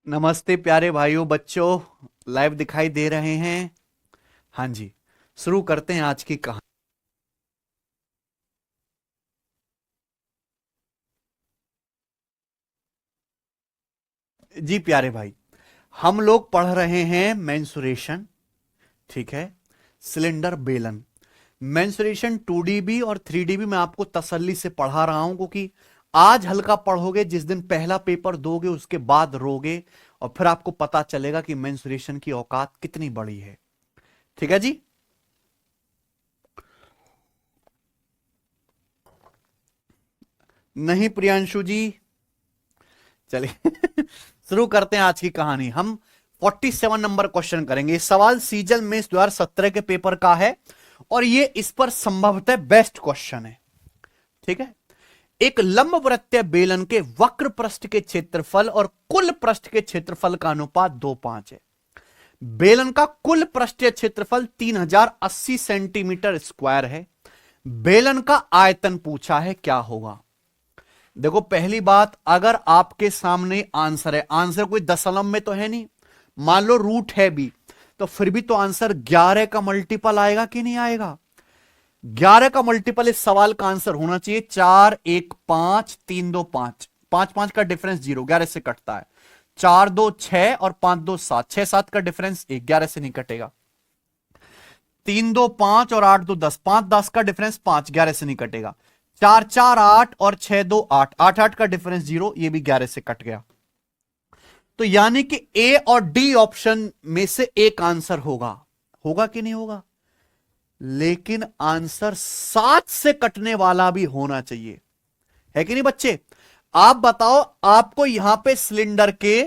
नमस्ते प्यारे भाइयों बच्चों। लाइव दिखाई दे रहे हैं? हाँ जी। शुरू करते हैं आज की कहानी। जी प्यारे भाई, हम लोग पढ़ रहे हैं मेंसुरेशन। ठीक है। सिलेंडर बेलन। मेंसुरेशन 2D और 3D मैं आपको तसल्ली से पढ़ा रहा हूं, क्योंकि आज हल्का पढ़ोगे, जिस दिन पहला पेपर दोगे उसके बाद रोगे, और फिर आपको पता चलेगा कि मेंसुरेशन की औकात कितनी बड़ी है। ठीक है जी। नहीं प्रियांशु जी। चलिए शुरू करते हैं आज की कहानी। हम 47 नंबर क्वेश्चन करेंगे। ये सवाल सीजन में 2017 के पेपर का है, और ये इस पर संभवतः बेस्ट क्वेश्चन है। ठीक है। एक लंबवृत्तीय बेलन के वक्र पृष्ठ के क्षेत्रफल और कुल पृष्ठ के क्षेत्रफल का अनुपात 2:5 है। बेलन का कुल पृष्ठीय क्षेत्रफल 3080 सेंटीमीटर स्क्वायर है। बेलन का आयतन पूछा है, क्या होगा? देखो, पहली बात, अगर आपके सामने आंसर है, आंसर कोई दशमलव में तो है नहीं, मान लो रूट है भी, तो फिर भी तो आंसर 11 का मल्टीपल आएगा कि नहीं आएगा? 11 का मल्टीपल इस सवाल का आंसर होना चाहिए। 4 1 5 3 2 5, 5 5 का डिफरेंस 0, 11 से कटता है। 4 2 6 और 5 2 7, 6 7 का डिफरेंस 1, 11 से नहीं कटेगा। 3 2 5 और 8 2 10, 5 10 का डिफरेंस 5, 11 से नहीं कटेगा। 4 4 8 और 6 2 8, 8 8 का डिफरेंस 0, ये भी 11 से कट गया। तो यानी कि ए और डी ऑप्शन में से एक आंसर होगा। होगा कि नहीं होगा? लेकिन आंसर 7 से कटने वाला भी होना चाहिए, है कि नहीं बच्चे? आप बताओ, आपको यहां पे सिलेंडर के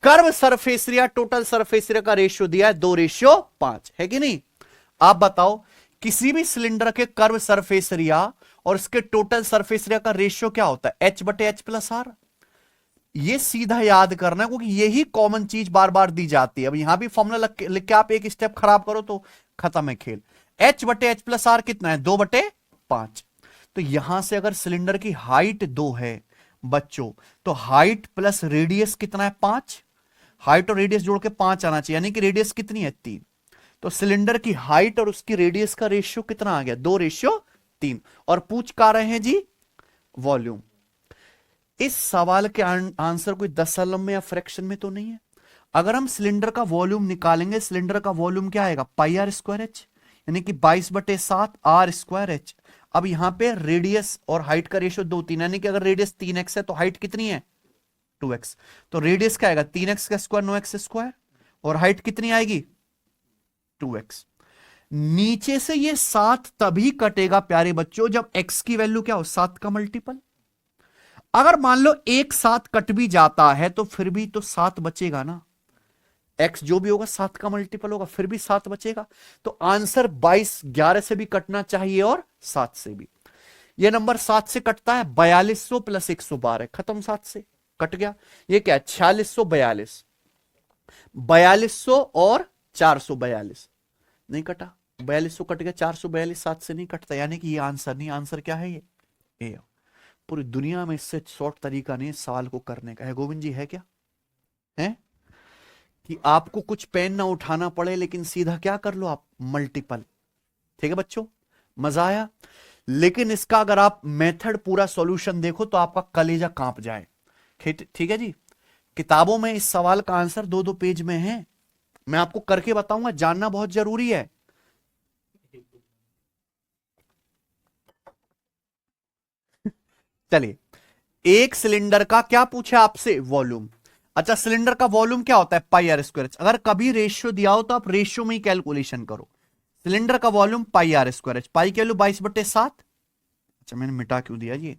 curve surface area total surface area का रेशियो दिया है 2:5, है कि नहीं? आप बताओ, किसी भी सिलेंडर के कर्व सरफेस एरिया और इसके टोटल सरफेस एरिया का रेशियो क्या होता है? H/H+R। ये सीधा याद करना है, क्योंकि यही कॉमन चीज बार बार दी जाती है। अब यहां भी फॉर्मूला लिख के आप एक स्टेप खराब करो तो खत्म है खेल। H/H+R कितना है? 2/5। तो यहां से अगर सिलेंडर की हाइट 2 है बच्चों, तो हाइट प्लस रेडियस कितना है? 5। हाइट और रेडियस जोड़ के 5 आना चाहिए, यानी कि रेडियस कितनी है? 3। तो सिलेंडर की हाइट और उसकी रेडियस का रेशियो कितना आ गया? 2:3। और पूछ का रहे हैं जी वॉल्यूम। इस सवाल के आंसर कोई दशमलव में या फ्रैक्शन में तो नहीं है। अगर हम सिलेंडर का वॉल्यूम निकालेंगे, सिलेंडर का वॉल्यूम क्या आएगा? πr²h, यानी कि 22/7 r²h। अब यहां पे रेडियस और हाइट का रेशियो 2:3, यानी कि अगर रेडियस 3x है तो हाइट कितनी है? 2x। तो रेडियस क्या आएगा? 3x का स्क्वायर 9x स्क्वायर, और हाइट कितनी आएगी? 2x। नीचे से ये 7 तभी कटेगा प्यारे बच्चों जब x की वैल्यू क्या हो? 7 का मल्टीपल। अगर मान लो एक साथ कट भी जाता है तो फिर भी तो 7 बचेगा ना। x जो भी होगा 7 का मल्टीपल होगा, फिर भी 7 बचेगा। तो आंसर 22, 11 से भी कटना चाहिए और 7 से भी। ये नंबर 7 से कटता है, 4200 प्लस 112, खत्म, 7 से कट गया। ये क्या है? 4642, 4200 और 442, नहीं कटा। 4200 कट गया, 442 7 से नहीं कटता, यानी कि ये आंसर नहीं। आंसर क्या है? ये ए। पूरी दुनिया में इससे शॉर्ट तरीका नहीं सवाल को करने का। है गोविंद जी? है क्या? है कि आपको कुछ पेन ना उठाना पड़े, लेकिन सीधा क्या कर लो आप? मल्टीपल। ठीक है बच्चों, मजा आया? लेकिन इसका अगर आप मेथड पूरा सॉल्यूशन देखो तो आपका कलेजा कांप जाए। ठीक है जी। किताबों में इस सवाल का आंसर 2-2 पेज में है। मैं आपको करके बताऊंगा, जानना बहुत जरूरी है। चलिए, एक सिलेंडर का क्या पूछा आपसे? वॉल्यूम। अच्छा, सिलेंडर का वॉल्यूम क्या होता है? πr²h। अगर कभी रेशियो दिया हो तो आप रेशियो में ही कैलकुलेशन करो। सिलेंडर का वॉल्यूम πr²h, पाई की वैल्यू 22/7। अच्छा, मैंने मिटा क्यों दिया ये?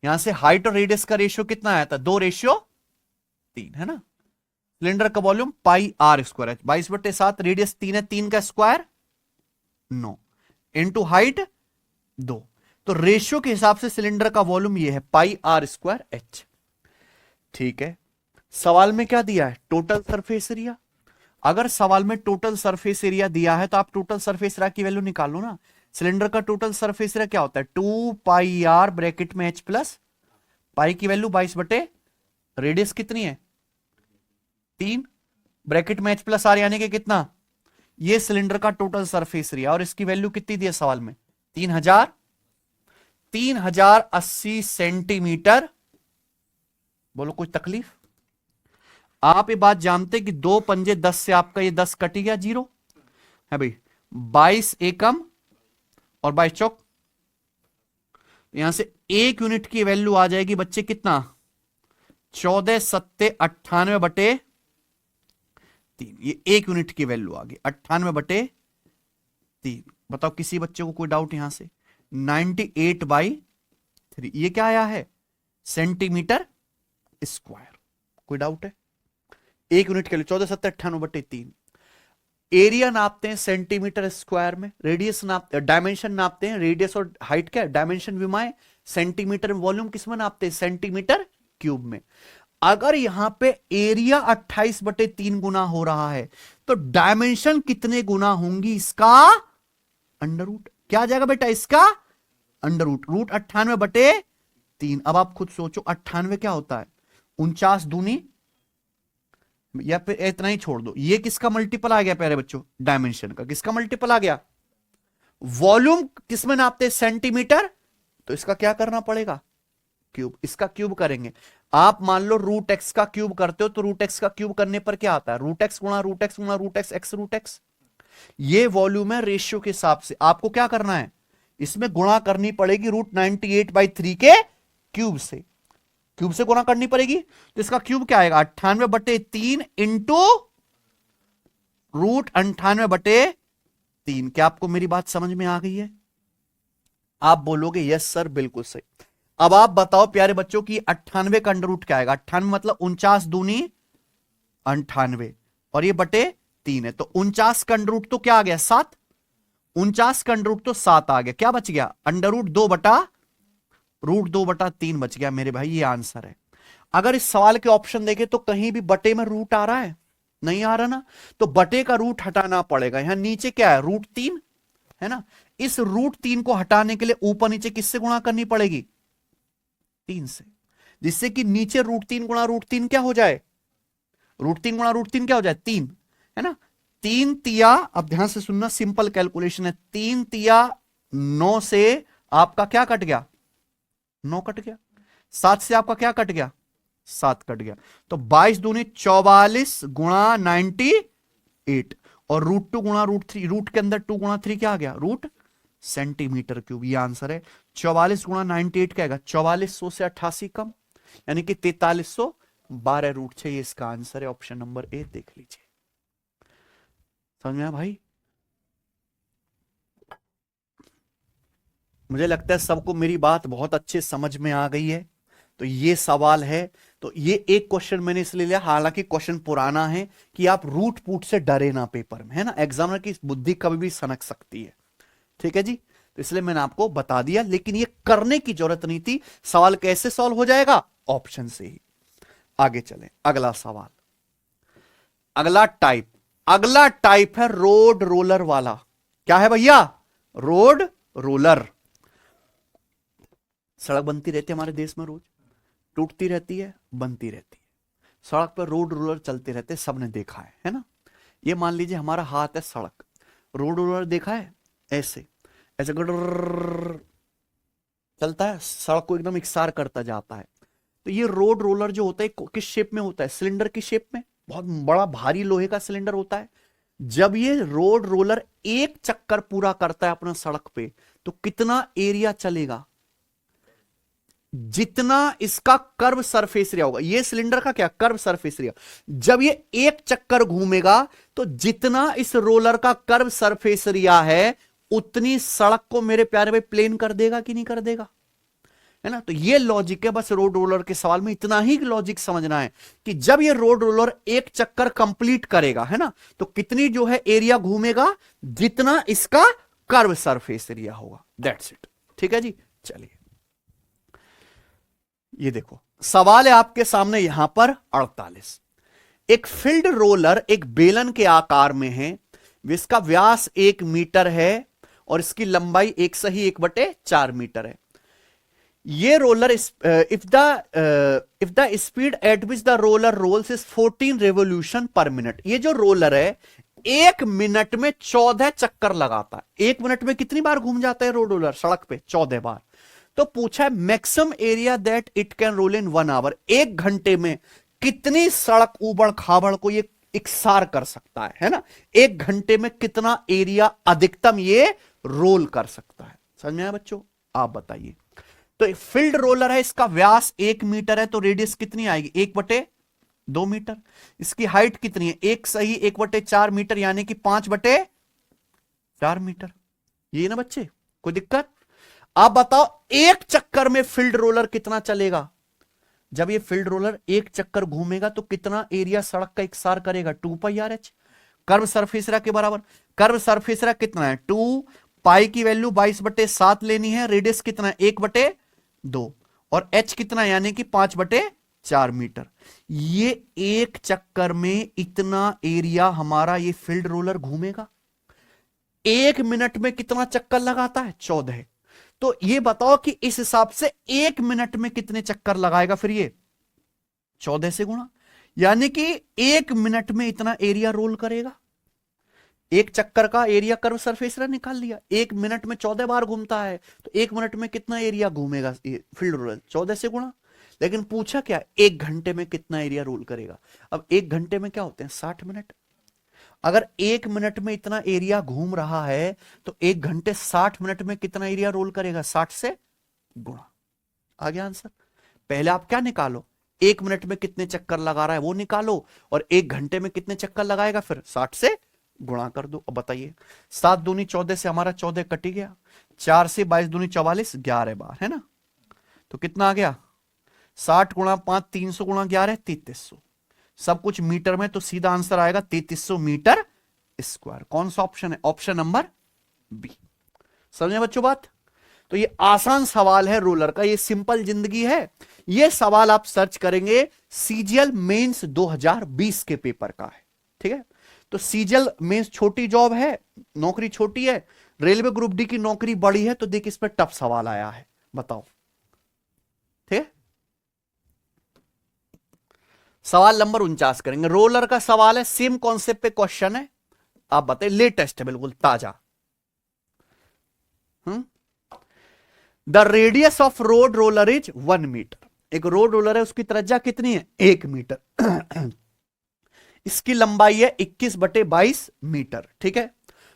यहां से हाइट और रेडियस का रेशियो कितना आया था? 2:3, है ना? सिलेंडर का वॉल्यूम πr²h, 22/7, रेडियस 3 है, 3 का स्क्वायर 9, इंटू हाइट 2। तो रेशियो के हिसाब से सिलेंडर का वॉल्यूम ये है πr²h। ठीक है। सवाल में क्या दिया है? Total surface area. अगर सवाल में टोटल सरफेस एरिया दिया है तो आप टोटल सरफेस एरिया की वैल्यू निकाल लो ना। सिलेंडर का टोटल सरफेस एरिया क्या होता है? 2πr ब्रैकेट में h प्लस पाई की वैल्यू 22 बटे रेडियस कितनी है? 3 ब्रैकेट में H प्लस आर यानी कि कितना, ये सिलेंडर का टोटल सरफेस एरिया, और इसकी वैल्यू कितनी दी है सवाल में, 3080 सेंटीमीटर। बोलो कोई तकलीफ? आप ये बात जानते हैं कि 2 पंजे 10 से आपका ये 10 कट गया, 0 है भाई। 22 एकम और 22 चौक, यहां से 1 यूनिट की वैल्यू आ जाएगी बच्चे कितना, 14 सत्ते 98 बटे 3। ये 1 यूनिट की वैल्यू आ गई 98 बटे 3। बताओ किसी बच्चे को कोई डाउट यहां से, 98/3 ये क्या आया है, सेंटीमीटर स्क्वायर। कोई डाउट है? 1 यूनिट के लिए 14 सत्ते 98 बटे 3। एरिया नापते हैं सेंटीमीटर स्क्वायर में, रेडियस नापते, डायमेंशन नापते हैं, रेडियस और हाइट क्या है, डायमेंशन विमाएं, सेंटीमीटर वॉल्यूम किस में नापते हैं, सेंटीमीटर क्यूब में। अगर यहां पे एरिया 28 बटे 3 गुना हो रहा है तो डायमेंशन कितने गुना होंगी, इसका अंडर रूट। क्या आ जाएगा बेटा, इसका अंडर रूट, रूट 98 बटे 3। अब आप खुद सोचो 98 क्या होता है, 49 दूनी, या फिर इतना ही छोड़ दो, ये किसका मल्टीपल आ गया प्यारे बच्चों, डायमेंशन का। किसका मल्टीपल आ गया, वॉल्यूम किसमें नापते हैं, सेंटीमीटर, तो इसका क्या करना पड़ेगा, क्यूब। इसका क्यूब करेंगे। आप मान लो रूट एक्स का क्यूब करते हो तो रूट एक्स का क्यूब करने पर क्या आता है, रूट एक्स गुणा रूट एक्स गुणा root x, x root x. ये वॉल्यूम है रेशियो के हिसाब से, आपको क्या करना है, इसमें गुणा करनी पड़ेगी रूट 98/3 के क्यूब से, क्यूब से गुणा करनी पड़ेगी। तो इसका क्यूब क्या आएगा, 98 बटे 3 इंटू रूट 98 बटे 3। क्या आपको मेरी बात समझ में आ गई है? आप बोलोगे यस सर बिल्कुल सही। अब आप बताओ प्यारे बच्चों की 98 का अंडर रूट क्या आएगा, 98 मतलब 49 दूनी 98 और ये बटे 3 है, तो 49 का अंडर रूट तो क्या आ गया, 7। 49 का अंडर रूट तो 7 आ गया, क्या बच गया, अंडर रूट 2/3 बच गया मेरे भाई, ये आंसर है। अगर इस सवाल के ऑप्शन देखें तो कहीं भी बटे में रूट आ रहा है, नहीं आ रहा ना, तो बटे का रूट हटाना पड़ेगा। यहां नीचे क्या है, रूट 3 है ना, इस रूट 3 को हटाने के लिए ऊपर नीचे किससे गुणा करनी पड़ेगी, 3 से, जिससे कि नीचे रूट 3 गुणा रूट 3 क्या हो जाए, रूट 3 गुणा रूट 3 क्या हो जाए, 3 है ना। 3 तिया, अब ध्यान से सुनना, सिंपल कैलकुलेशन है, 3 तिया 9 से आपका क्या कट गया, 9 कट गया, 7 से आपका क्या कट गया, 7 कट गया, तो 22 दूनी 44 गुणा 98 और रूट 2 गुणा रूट 3, रूट के अंदर 2 गुणा 3 क्या आ गया, रूट सेंटीमीटर क्यूब। ये आंसर है। 44 गुणा 98 क्या आएगा, 4400 से 88 कम, यानी कि 4312 रूट 6। ये इसका आंसर है, ऑप्शन नंबर ए देख लीजिए। समझ में आया भाई? मुझे लगता है सबको मेरी बात बहुत अच्छे समझ में आ गई है। तो ये सवाल है, तो ये एक क्वेश्चन मैंने इसलिए लिया, हालांकि क्वेश्चन पुराना है, कि आप रूट पुट से डरे ना पेपर में, है ना, एग्जामिनर की बुद्धि कभी भी सनक सकती है, ठीक है जी। तो इसलिए मैंने आपको बता दिया, लेकिन ये करने की जरूरत नहीं थी। सवाल कैसे सॉल्व हो जाएगा, ऑप्शन से ही। आगे चलें, अगला सवाल, अगला टाइप है रोड रोलर वाला। क्या है भैया, रोड रोलर। सड़क बनती रहती है हमारे देश में, रोज टूटती रहती है, बनती रहती है, सड़क पर रोड रोलर चलते रहते, सबने देखा है ना। ये मान लीजिए हमारा हाथ है सड़क, रोड रोलर देखा है, ऐसे ऐसे चलता है, सड़क को एकदम इकसार करता जाता है। तो ये रोड रोलर जो होता है किस शेप में होता है, सिलेंडर की शेप में, बहुत बड़ा भारी लोहे का सिलेंडर होता है। जब ये रोड रोलर एक चक्कर पूरा करता है अपना सड़क पे, तो कितना एरिया चलेगा, जितना इसका कर्व सरफेस एरिया होगा। ये सिलेंडर का क्या, कर्व सरफेस एरिया। जब ये एक चक्कर घूमेगा तो जितना इस रोलर का कर्व सरफेस एरिया है, उतनी सड़क को मेरे प्यारे भाई प्लेन कर देगा कि नहीं कर देगा, है ना। तो ये लॉजिक है, बस रोड रोलर के सवाल में इतना ही लॉजिक समझना है कि जब ये रोड रोलर एक चक्कर कंप्लीट करेगा, है ना, तो कितनी जो है एरिया घूमेगा, जितना इसका कर्व सरफेस एरिया होगा, दैट्स इट। ठीक है जी, चलिए ये देखो सवाल है आपके सामने यहां पर 48। एक फील्ड रोलर एक बेलन के आकार में है, इसका व्यास 1 मीटर है और इसकी लंबाई 1 सही 1/4 मीटर है। ये roller if the speed at which the roller rolls is 14 revolution per minute, ये जो रोलर है 1 मिनट में 14 चक्कर लगाता है। 1 मिनट में कितनी बार घूम जाता है रोलर सड़क पे? 14 बार। तो पूछा है maximum area that it can roll in 1 hour, 1 घंटे में कितनी सड़क उबड़ खाबड़ को ये इकसार कर सकता है ना? 1 घंटे में कितना एरिया अधिकतम ये रोल कर सकता है? समझ में आया बच्चों? आप बताइए। तो फील्ड रोलर है, इसका व्यास 1 मीटर है, तो रेडियस कितनी आएगी? 1/2 मीटर। इसकी हाइट कितनी है? 1 मीटर, यानी कि 5/4 मीटर। ये ना बच्चे, कोई दिक्कत? आप बताओ एक चक्कर में फील्ड रोलर कितना चलेगा? जब ये फील्ड रोलर एक चक्कर घूमेगा तो कितना एरिया सड़क का इकसार करेगा? 2πRH। कर्व सरफेस एरिया के बराबर। कर्व सरफेस एरिया कितना है? 2 पाई की वैल्यू 22/7 लेनी है। रेडियस कितना है? 1/2 और h कितना है? यानी कि 5/4 मीटर। ये एक चक्कर में इतना एरिया हमारा ये फील्ड रोलर घूमेगा। 1 मिनट में कितना चक्कर लगाता है? 14। तो ये बताओ कि इस हिसाब से 1 मिनट में कितने चक्कर लगाएगा फिर ये? 14 से गुणा, यानी कि 1 मिनट में इतना एरिया रोल करेगा। एक चक्कर का एरिया कर्व सरफेस एरिया निकाल लिया। 1 मिनट में 14 बार घूमता है, तो 1 मिनट में कितना एरिया घूमेगा फील्ड रोलर? 14 से गुणा। लेकिन पूछा क्या? 1 घंटे में कितना एरिया रोल करेगा? अब 1 घंटे में क्या होते हैं? 60 मिनट। अगर 1 मिनट में इतना एरिया घूम रहा है तो 1 घंटे 60 मिनट में कितना एरिया रोल करेगा? 60 से गुणा। आ गया आंसर? पहले आप क्या निकालो? 1 मिनट में कितने चक्कर लगा रहा है वो निकालो, और 1 घंटे में कितने चक्कर लगाएगा फिर 60 से गुणा कर दो। अब बताइए, 7 दूनी 14 से हमारा 14 कट ही गया। 4 से 22 दूनी 44, 11 बार है ना? तो कितना आ गया? 60 गुणा 5, 300 गुणा 11, 3300। सब कुछ मीटर में, तो सीधा आंसर आएगा 3300 मीटर स्क्वायर। कौन सा ऑप्शन है? Option number B. समझे बच्चों बात? तो ये आसान सवाल है रोलर का, ये सिंपल जिंदगी है। ये सवाल आप सर्च करेंगे, सीजीएल मेंस 2020 के पेपर का है। ठीक है? तो सीजीएल मेंस छोटी जॉब है, नौकरी छोटी है। रेलवे ग्रुप डी की नौकरी बड़ी है, तो देख इस पर टफ सवाल आया है। बताओ, ठीक है? सवाल नंबर 49 करेंगे। रोलर का सवाल है, सेम कॉन्सेप्ट पे क्वेश्चन है। आप बताइए, लेटेस्ट है, बिल्कुल ताजा। The radius of road roller is 1 metre. एक रोड रोलर है, उसकी त्रिज्या कितनी है? 1 मीटर। इसकी लंबाई है 21/22 मीटर। ठीक है?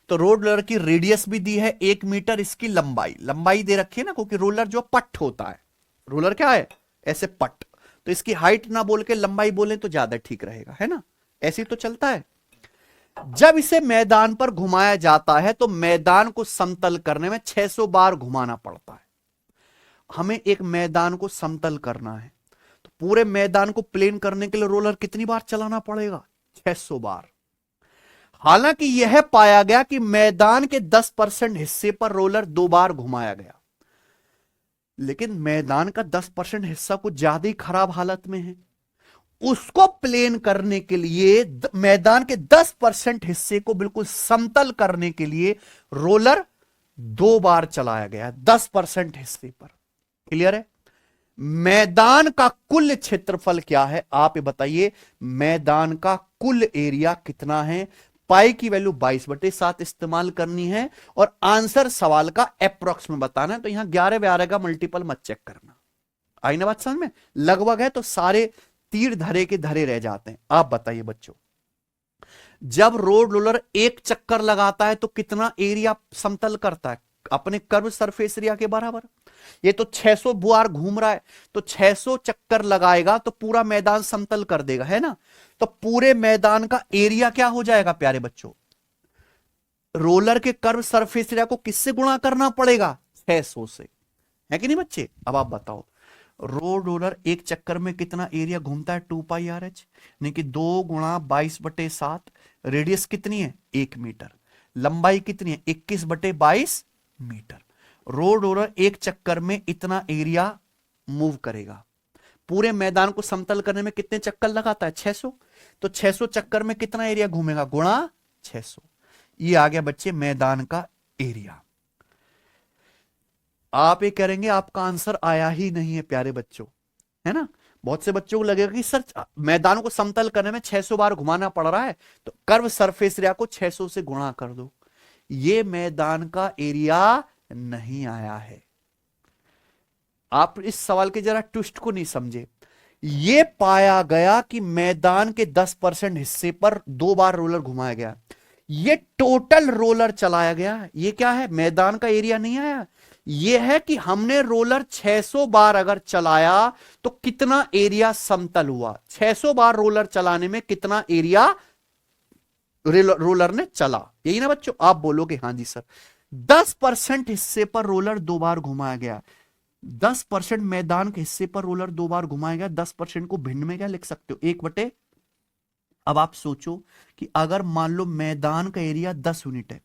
तो रोड रोलर की रेडियस भी दी है 1 मीटर, इसकी लंबाई दे रखी है ना, क्योंकि रोलर जो पट होता है, रोलर क्या है? ऐसे पट। तो इसकी हाइट ना बोल के लंबाई बोले तो ज्यादा ठीक रहेगा, है ना? ऐसे तो चलता है। जब इसे मैदान पर घुमाया जाता है तो मैदान को समतल करने में 600 बार घुमाना पड़ता है। हमें एक मैदान को समतल करना है, तो पूरे मैदान को प्लेन करने के लिए रोलर कितनी बार चलाना पड़ेगा? 600 बार। हालांकि यह पाया गया कि मैदान के 10% हिस्से पर रोलर 2 बार घुमाया गया, लेकिन मैदान का 10% हिस्सा कुछ ज्यादा ही खराब हालत में है। उसको प्लेन करने के लिए, मैदान के 10% हिस्से को बिल्कुल समतल करने के लिए रोलर 2 बार चलाया गया 10% हिस्से पर। क्लियर है? मैदान का कुल क्षेत्रफल क्या है आप ये बताइए। मैदान का कुल एरिया कितना है? पाई की वैल्यू 22/7 इस्तेमाल करनी है, और आंसर सवाल का अप्रोक्स में बताना है। तो यहां 11/12 का मल्टीपल मत चेक करना। आई ना बात समझ में? लगभग है तो सारे तीर धरे के धरे रह जाते हैं। आप बताइए बच्चों, जब रोड रोलर एक चक्कर लगाता है तो कितना एरिया समतल करता है? अपने कर्व सरफेस एरिया के बराबर। ये तो 600 बार घूम रहा है, तो 600 चक्कर लगाएगा तो पूरा मैदान समतल कर देगा, है ना? तो पूरे मैदान का एरिया क्या हो जाएगा प्यारे बच्चों? रोलर के कर्व सरफेस एरिया को किससे गुणा करना पड़ेगा? 600 से, है कि नहीं बच्चे? अब आप बताओ, रोड रोलर एक चक्कर में कितना एरिया घूमता है? 2πRH, यानी कि 2 गुणा 22/7। रेडियस कितनी है? 1 मीटर। लंबाई कितनी है? 21/22 मीटर। रोड रोलर एक चक्कर में इतना एरिया मूव करेगा। पूरे मैदान को समतल करने में कितने चक्कर लगाता है? 600। तो 600 चक्कर में कितना एरिया घूमेगा? गुणा 600। ये आ गया बच्चे मैदान का एरिया। आप ये करेंगे आपका आंसर आया ही नहीं है प्यारे बच्चों, है ना। बहुत से बच्चों को लगेगा कि सर मैदान को समतल करने में 600 बार घुमाना पड़ रहा है, तो कर्व सरफेस एरिया को 600 से गुणा कर दो। ये मैदान का एरिया नहीं आया है। आप इस सवाल के जरा ट्विस्ट को नहीं समझे। ये पाया गया कि मैदान के 10% हिस्से पर 2 बार रोलर घुमाया गया, ये टोटल रोलर चलाया गया। ये क्या है, मैदान का एरिया नहीं आया। ये है कि हमने रोलर 600 बार अगर चलाया तो कितना एरिया समतल हुआ। 600 बार रोलर चलाने में कितना एरिया रोलर ने चला, यही ना बच्चों। आप बोलोगे हाँ जी सर। 10% हिस्से पर रोलर 2 बार घुमाया गया, 10% मैदान के हिस्से पर रोलर 2 बार घुमाया गया। 10% को भिन्न में क्या लिख सकते हो, 1/। अब आप सोचो कि अगर मान लो मैदान का एरिया 10 यूनिट है,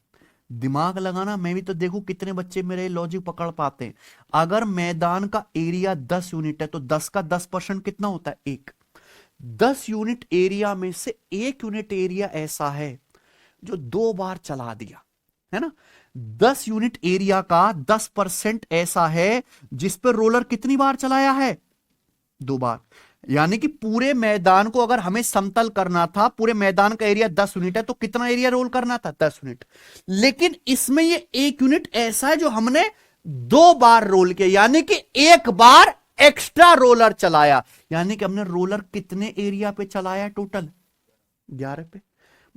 दिमाग लगाना, मैं भी तो देखूं कितने बच्चे मेरे लॉजिक पकड़ पाते हैं। अगर मैदान का एरिया 10 यूनिट है तो 10 का 10% कितना होता है, 1। 10 यूनिट एरिया में से 1 यूनिट एरिया ऐसा है जो 2 बार चला दिया, है ना। 10 यूनिट एरिया का 10% ऐसा है जिस पर रोलर कितनी बार चलाया है, 2 बार। यानी कि पूरे मैदान को अगर हमें समतल करना था, पूरे मैदान का एरिया 10 यूनिट है, तो कितना एरिया रोल करना था, 10 यूनिट। लेकिन इसमें ये 1 यूनिट ऐसा है जो हमने 2 बार रोल किया, यानी कि 1 बार एक्स्ट्रा रोलर चलाया। यानी कि हमने रोलर कितने एरिया पे चलाया, टोटल 11 पे।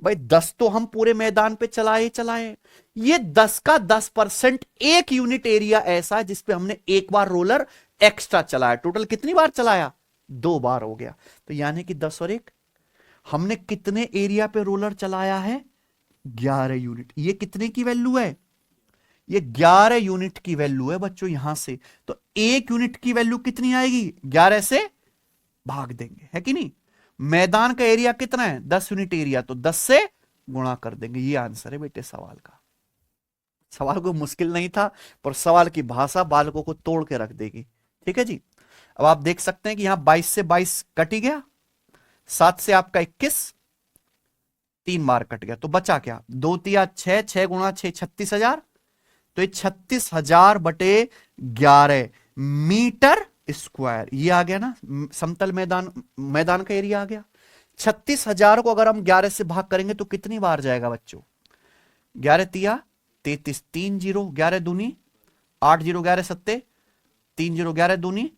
भाई 10 तो हम पूरे मैदान पे चलाए। ये 10 का 10%, 1 यूनिट एरिया ऐसा है जिसपे हमने 1 बार रोलर एक्स्ट्रा चलाया। टोटल कितनी बार चलाया, 2 बार हो गया। तो यानी कि 10 और 1, हमने कितने एरिया पे रोलर चलाया है, 11 यूनिट। ये कितने की वैल्यू है, ये 11 यूनिट की वैल्यू है बच्चों यहां से। तो 1 यूनिट की वैल्यू कितनी आएगी, 11 से भाग देंगे, है कि नहीं। मैदान का एरिया कितना है, 10 यूनिट एरिया, तो 10 से गुणा कर देंगे। ये आंसर है बेटे सवाल का। सवाल कोई मुश्किल नहीं था, पर सवाल की भाषा बालकों को तोड़ के रख देगी। ठीक है जी। अब आप देख सकते हैं कि यहां 22 से 22 कट ही गया, 7 से आपका 21, 3 बार कट गया, तो बचा क्या, 2 तिया 6, 6 गुणा 6 36,000। तो ये 36,000 बटे 11 मीटर स्क्वायर, ये आ गया ना समतल मैदान का एरिया आ गया। 36,000 को अगर हम 11 से भाग करेंगे तो कितनी बार जाएगा बच्चों, 11 तिया 33, 3 0 11 दूनी 8 0 11 सत्ते 3 0 11 दूनी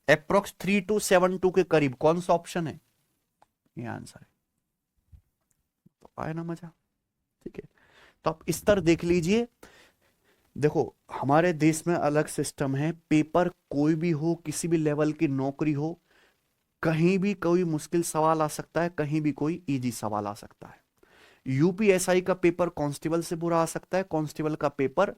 अप्रोक्स 3272 के करीब। कौन सा ऑप्शन है, ये आंसर है। तो आए ना मजा। ठीक है, तो आप इस तरह देख लीजिए। देखो हमारे देश में अलग सिस्टम है, पेपर कोई भी हो, किसी भी लेवल की नौकरी हो, कहीं भी कोई मुश्किल सवाल आ सकता है, कहीं भी कोई इजी सवाल आ सकता है। यूपीएसआई का पेपर कांस्टेबल से बुरा आ सकता है, कांस्टेबल का पेपर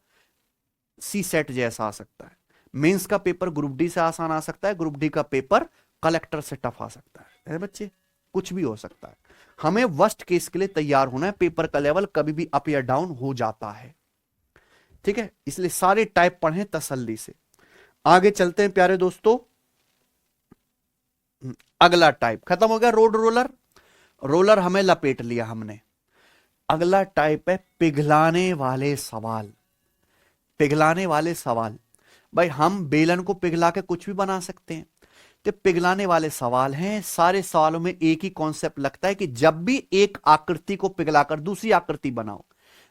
सी सेट जैसा आ सकता है, मेंस का पेपर ग्रुप डी से आसान आ सकता है, ग्रुप डी का पेपर कलेक्टर से टफ आ सकता है बच्चे, कुछ भी हो सकता है। हमें वर्स्ट केस के लिए तैयार होना है, पेपर का लेवल कभी भी अप या डाउन हो जाता है। ठीक है, इसलिए सारे टाइप पढ़ें तसल्ली से। आगे चलते हैं प्यारे दोस्तों। अगला टाइप खत्म हो गया, रोड रोलर। रोलर हमें लपेट लिया हमने। अगला टाइप है पिघलाने वाले सवाल। पिघलाने वाले सवाल, भाई हम बेलन को पिघला के कुछ भी बना सकते हैं, तो पिघलाने वाले सवाल हैं। सारे सवालों में एक ही कॉन्सेप्ट लगता है कि जब भी एक आकृति को पिघलाकर दूसरी आकृति बनाओ,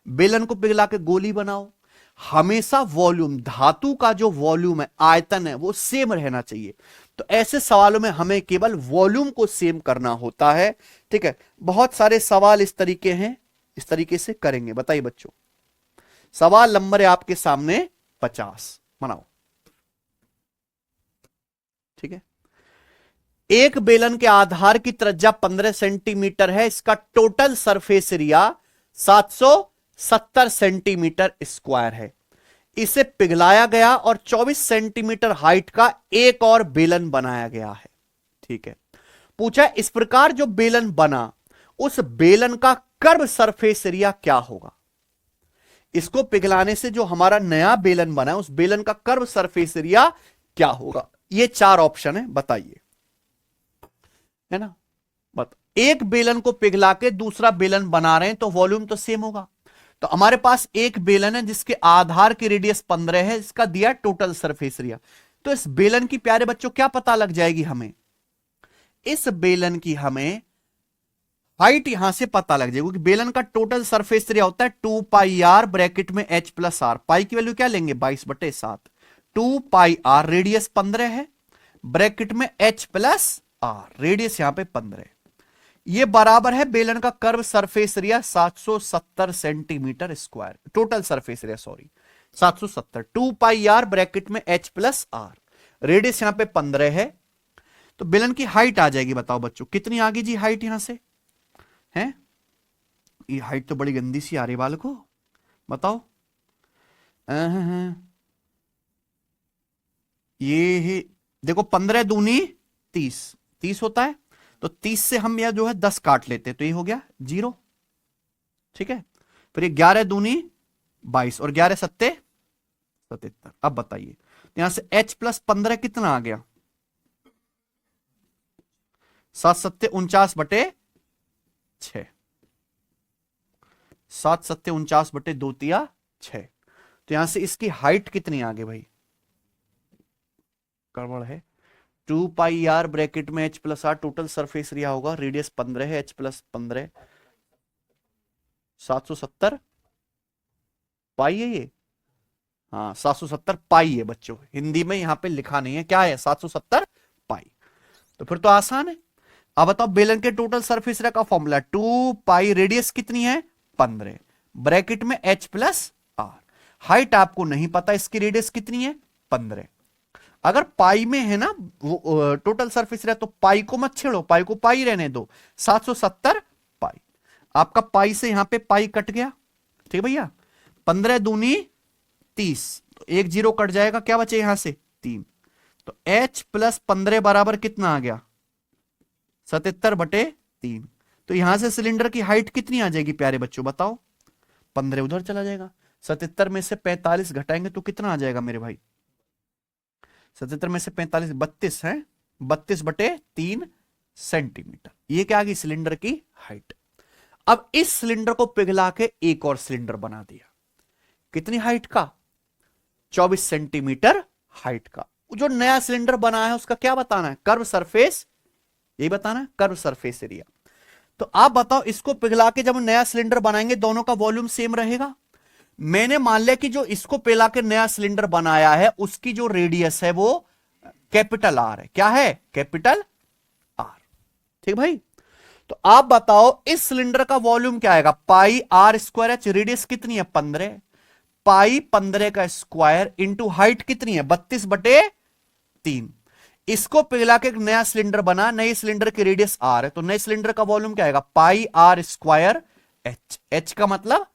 बेलन को पिघला के गोली बनाओ, हमेशा वॉल्यूम, धातु का जो वॉल्यूम है, आयतन है, वो सेम रहना चाहिए। तो ऐसे सवालों में हमें केवल वॉल्यूम को सेम करना होता है। ठीक है, बहुत सारे सवाल इस तरीके हैं, इस तरीके से करेंगे। बताइए बच्चों, सवाल नंबर है आपके सामने 50, बनाओ। ठीक है, एक बेलन के आधार की त्रिज्या 15 सेंटीमीटर है, इसका total surface area 770 centimetre square है। इसे पिघलाया गया और 24 सेंटीमीटर हाइट का एक और बेलन बनाया गया है। ठीक है, पूछा इस प्रकार जो बेलन बना, उस बेलन का कर्व सरफेस एरिया क्या होगा। इसको पिघलाने से जो हमारा नया बेलन बना है, उस बेलन का कर्व सरफेस एरिया क्या होगा। ये 4 ऑप्शन है, बताइए, है ना। बता, एक बेलन को पिघला के दूसरा बेलन बना रहे हैं तो वॉल्यूम तो सेम होगा, तो हमारे पास एक बेलन है जिसके आधार की रेडियस 15 है, इसका दिया टोटल सरफेस एरिया। तो इस बेलन की प्यारे बच्चों क्या पता लग जाएगी हमें, इस बेलन की हमें हाइट यहां से पता लग जाएगी, क्योंकि बेलन का टोटल सरफेस एरिया होता है 2 पाई आर ब्रैकेट में h प्लस आर। पाई की वैल्यू क्या लेंगे 22/7, 2 पाई आर रेडियस 15 है, ब्रैकेट में h प्लस आर, रेडियस यहां पे 15 है। ये बराबर है बेलन का curve surface area 770 centimetre square, total surface area sorry 770, 2 pi R bracket में h प्लस आर, रेडियस यहां पे 15 है। तो बेलन की हाइट आ जाएगी, बताओ बच्चों कितनी आ गई जी हाइट यहां से है। ये हाइट तो बड़ी गंदी सी आ रही बाल को, बताओ। ये देखो 15 दूनी 30, 30 होता है, तो 30 से हम यह जो है 10 काट लेते हैं, तो ये हो गया 0, ठीक है। फिर ये 11 दूनी 22 और 11 सत्ते 77। अब बताइए यहां से h प्लस 15 कितना आ गया, 7 सत्ते 49/6, 7 सत्ते 49/2 तिया 6। तो यहां से इसकी हाइट कितनी आ गई भाई, गड़बड़ है। 2 पाई आर ब्रैकेट में h plus R, total surface area होगा, रेडियस 15 है, h प्लस 15 770 पाई है ये, हाँ 770 पाई है बच्चों, हिंदी में यहां पे लिखा नहीं है, क्या है 770 पाई। तो फिर तो आसान है। अब बताओ बेलन के टोटल सरफेस एरिया का फॉर्मूला 2 पाई, रेडियस कितनी है 15, ब्रैकेट में h प्लस आर, हाइट आपको नहीं पता इसकी रेडियस कितनी है 15। अगर पाई में है ना वो टोटल सरफेस एरिया, तो पाई को मत छेड़ो, पाई को पाई रहने दो, 770 पाई। आपका पाई से यहां पे पाई कट गया, ठीक भैया, 15 दूनी 30, तो एक 0 कट जाएगा, क्या बचे यहां से 3, तो h प्लस 15 बराबर कितना आ गया 77/3। तो यहां से सिलेंडर की हाइट कितनी आ जाएगी प्यारे बच्चों बताओ, 15 उधर चला जाएगा, 77 में से 45 घटाएंगे तो कितना आ जाएगा मेरे भाई, 77 में से 45 32 है, 32/3 सेंटीमीटर। ये क्या आ गई सिलेंडर की हाइट। अब इस सिलेंडर को पिघला के एक और सिलेंडर बना दिया, कितनी हाइट का 24 सेंटीमीटर हाइट का। जो नया सिलेंडर बना है उसका क्या बताना है, कर्व सरफेस, यही बताना है कर्व सरफेस एरिया। तो आप बताओ इसको पिघला के जब नया सिलेंडर बनाएंगे दोनों का वॉल्यूम सेम रहेगा। मैंने मान लिया कि जो इसको पिघला के नया सिलेंडर बनाया है उसकी जो रेडियस है वो कैपिटल आर है, क्या है कैपिटल आर, ठीक भाई। तो आप बताओ इस सिलेंडर का वॉल्यूम क्या आएगा, पाई आर स्क्वायर एच, रेडियस कितनी है 15, पाई 15 का स्क्वायर इंटू हाइट कितनी है 32/3। इसको पिघला के एक नया सिलेंडर बना, नए सिलेंडर की रेडियस आर है, तो नए सिलेंडर का वॉल्यूम क्या आएगा पाई आर स्क्वायर एच, एच का मतलब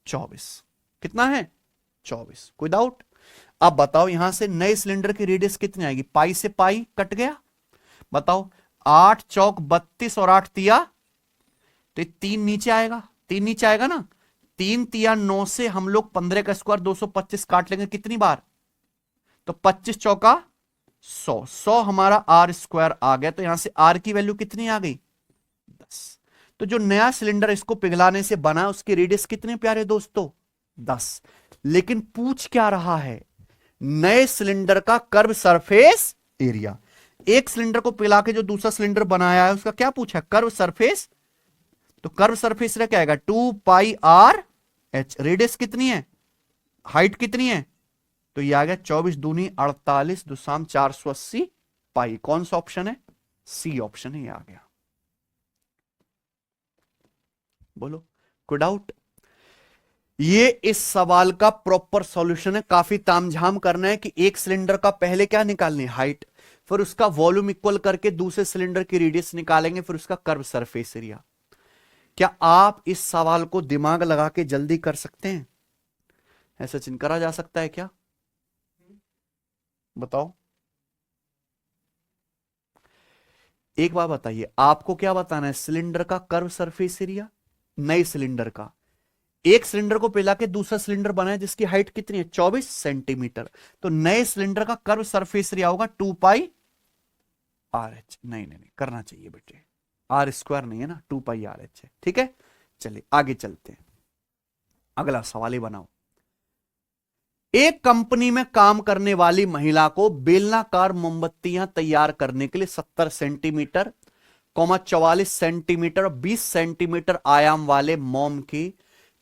24, कितना है 24, कोई डाउट। अब बताओ यहां से नए सिलेंडर की रेडियस कितनी आएगी, पाई से पाई कट गया, बताओ 8 चौक 32 और 8 तिया, तो 3 नीचे आएगा, 3 नीचे आएगा ना, 3 तिया 9 से हम लोग 15 का स्क्वायर 225 काट लेंगे कितनी बार, तो 25 चौका 100, 100 हमारा आर स्क्वायर आ गया। तो यहां से आर की वैल्यू कितनी आ गई 10। तो जो नया सिलेंडर इसको पिघलाने से बना उसकी रेडियस कितने प्यारे दोस्तों 10। लेकिन पूछ क्या रहा है, नए सिलेंडर का कर्व सरफेस एरिया। एक सिलेंडर को पिघला के जो दूसरा सिलेंडर बनाया है उसका क्या पूछा, कर्व सरफेस। तो कर्व सरफेस एरिया क्या आएगा 2 पाई आर एच, रेडियस कितनी है, हाइट कितनी है, तो ये आ गया 24 दूनी 48 दुसाम 480 पाई। कौन सा ऑप्शन है, सी ऑप्शन है, ये आ गया। बोलो कोई डाउट। ये इस सवाल का प्रॉपर सॉल्यूशन है, काफी तामझाम करना है कि एक सिलेंडर का पहले क्या निकालनी हाइट, फिर उसका वॉल्यूम इक्वल करके दूसरे सिलेंडर की रेडियस निकालेंगे, फिर उसका कर्व सरफेस एरिया। क्या आप इस सवाल को दिमाग लगा के जल्दी कर सकते हैं, ऐसा चिन्ह करा जा सकता है क्या, बताओ। एक बात बताइए, आपको क्या बताना है, सिलेंडर का कर्व सरफेस एरिया, नए सिलेंडर का। एक सिलेंडर को पिघला के दूसरा सिलेंडर बनाया जिसकी हाइट कितनी है 24 सेंटीमीटर, तो नए सिलेंडर का कर्व सरफेस एरिया होगा 2 पाई आर एच। नहीं नहीं नहीं करना चाहिए बेटे, आर स्क्वायर नहीं है ना, 2 पाई आर एच है, ठीक है। चलिए आगे चलते हैं। अगला सवाल ही बनाओ। एक कंपनी में काम करने वाली महिला को बेलनाकार मोमबत्तियां तैयार करने के लिए 70 सेंटीमीटर, 44 सेंटीमीटर और 20 सेंटीमीटर आयाम वाले मोम की